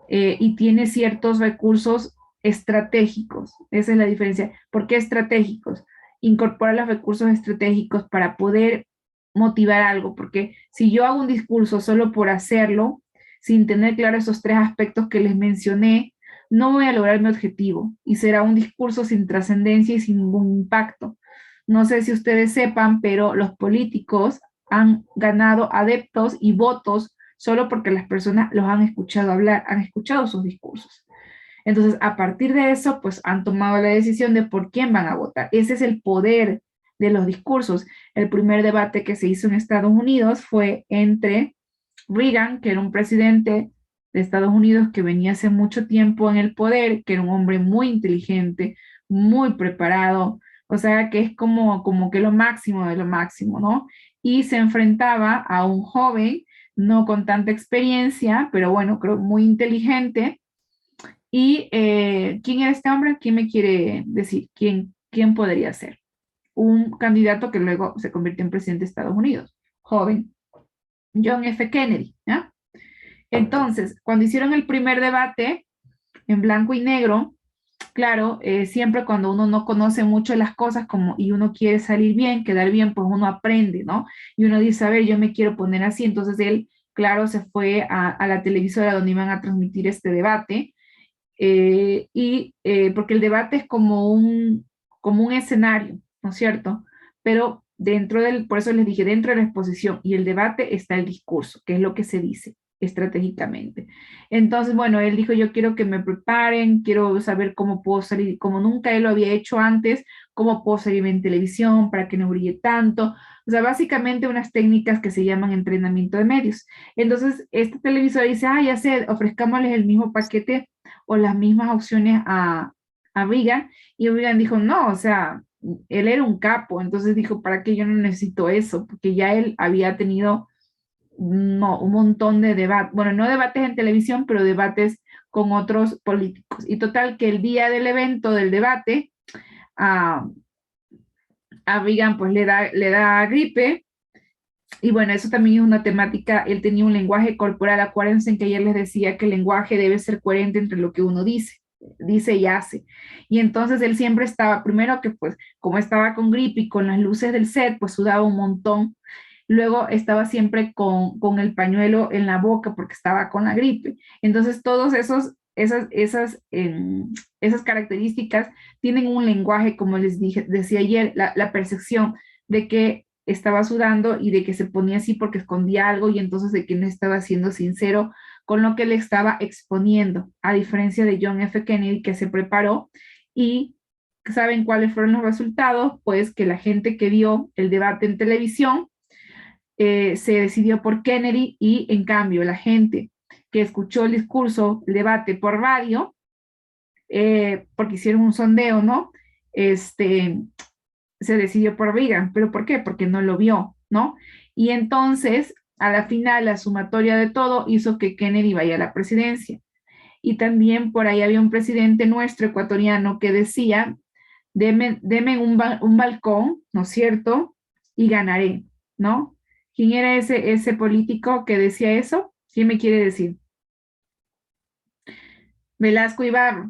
y tiene ciertos recursos estratégicos. Esa es la diferencia. ¿Por qué estratégicos? Incorpora los recursos estratégicos para poder motivar algo, porque si yo hago un discurso solo por hacerlo, sin tener claro esos 3 aspectos que les mencioné, no voy a lograr mi objetivo y será un discurso sin trascendencia y sin ningún impacto. No sé si ustedes sepan, pero los políticos han ganado adeptos y votos solo porque las personas los han escuchado hablar, han escuchado sus discursos. Entonces, a partir de eso, pues han tomado la decisión de por quién van a votar. Ese es el poder de los discursos. El primer debate que se hizo en Estados Unidos fue entre Reagan, que era un presidente de Estados Unidos que venía hace mucho tiempo en el poder, que era un hombre muy inteligente, muy preparado, o sea, que es como que lo máximo de lo máximo, ¿no? Y se enfrentaba a un joven, no con tanta experiencia, pero bueno, creo muy inteligente. ¿Y quién era este hombre? ¿Quién me quiere decir? ¿Quién podría ser? Un candidato que luego se convirtió en presidente de Estados Unidos, joven, John F. Kennedy, ¿ya? Entonces, cuando hicieron el primer debate en blanco y negro, claro, siempre cuando uno no conoce mucho las cosas y uno quiere salir bien, quedar bien, pues uno aprende, ¿no? Y uno dice, a ver, yo me quiero poner así. Entonces él, claro, se fue a la televisora donde iban a transmitir este debate, porque el debate es como un escenario, ¿no es cierto? Pero por eso les dije, dentro de la exposición y el debate está el discurso, que es lo que se dice estratégicamente. Entonces, bueno, él dijo, yo quiero que me preparen, quiero saber cómo puedo salir, como nunca él lo había hecho antes, cómo puedo salir en televisión para que no brille tanto. O sea, básicamente unas técnicas que se llaman entrenamiento de medios. Entonces, esta televisora dice, ya sé, ofrezcámosles el mismo paquete o las mismas opciones a Reagan. Y Reagan dijo, no, o sea, él era un capo. Entonces dijo, ¿para qué yo no necesito eso? Porque ya él había tenido un montón de debates, bueno, no debates en televisión, pero debates con otros políticos. Y total que el día del evento, del debate, a Reagan pues le da gripe, y bueno, eso también es una temática. Él tenía un lenguaje corporal. Acuérdense en que ayer les decía que el lenguaje debe ser coherente entre lo que uno dice y hace. Y entonces él siempre estaba, primero que pues como estaba con gripe y con las luces del set, pues sudaba un montón. Luego estaba siempre con el pañuelo en la boca porque estaba con la gripe. Entonces todos esas características tienen un lenguaje, como les decía ayer, la percepción de que estaba sudando y de que se ponía así porque escondía algo, y entonces de que no estaba siendo sincero con lo que le estaba exponiendo, a diferencia de John F. Kennedy, que se preparó. Y ¿saben cuáles fueron los resultados? Pues que la gente que vio el debate en televisión se decidió por Kennedy, y en cambio la gente que escuchó el discurso, el debate por radio, porque hicieron un sondeo, ¿no? Se decidió por Reagan. ¿Pero por qué? Porque no lo vio, ¿no? Y entonces, a la final, la sumatoria de todo hizo que Kennedy vaya a la presidencia. Y también por ahí había un presidente nuestro ecuatoriano que decía, deme un balcón, ¿no es cierto? Y ganaré, ¿no? ¿Quién era ese político que decía eso? ¿Quién me quiere decir? Velasco Ibarra,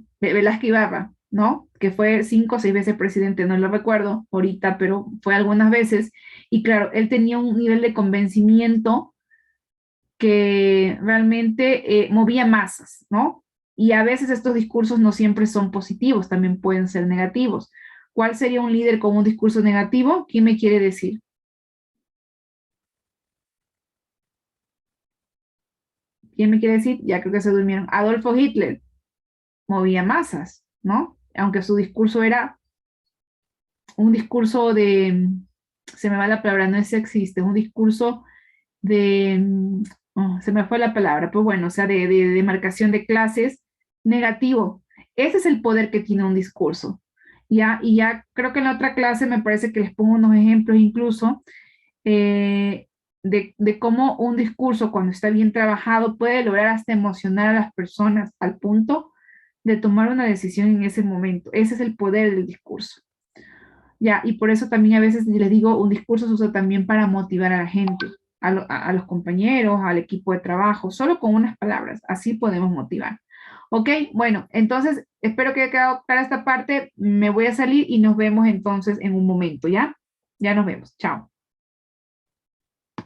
¿no? Que fue 5 o 6 veces presidente, no lo recuerdo ahorita, pero fue algunas veces. Y claro, él tenía un nivel de convencimiento que realmente movía masas, ¿no? Y a veces estos discursos no siempre son positivos, también pueden ser negativos. ¿Cuál sería un líder con un discurso negativo? ¿Quién me quiere decir? ¿Quién me quiere decir? Ya creo que se durmieron. Adolfo Hitler movía masas, ¿no? Aunque su discurso era un discurso se me va la palabra, no es sexista, es un discurso se me fue la palabra, pues bueno, o sea, de demarcación de clases, negativo. Ese es el poder que tiene un discurso. ¿Ya? Y ya creo que en la otra clase me parece que les pongo unos ejemplos incluso de cómo un discurso cuando está bien trabajado puede lograr hasta emocionar a las personas al punto de tomar una decisión en ese momento. Ese es el poder del discurso. Ya, y por eso también a veces les digo, un discurso se usa también para motivar a la gente, a los compañeros, al equipo de trabajo, solo con unas palabras, así podemos motivar. Ok, bueno, entonces espero que haya quedado clara esta parte, me voy a salir y nos vemos entonces en un momento, ¿ya? Ya nos vemos, chao.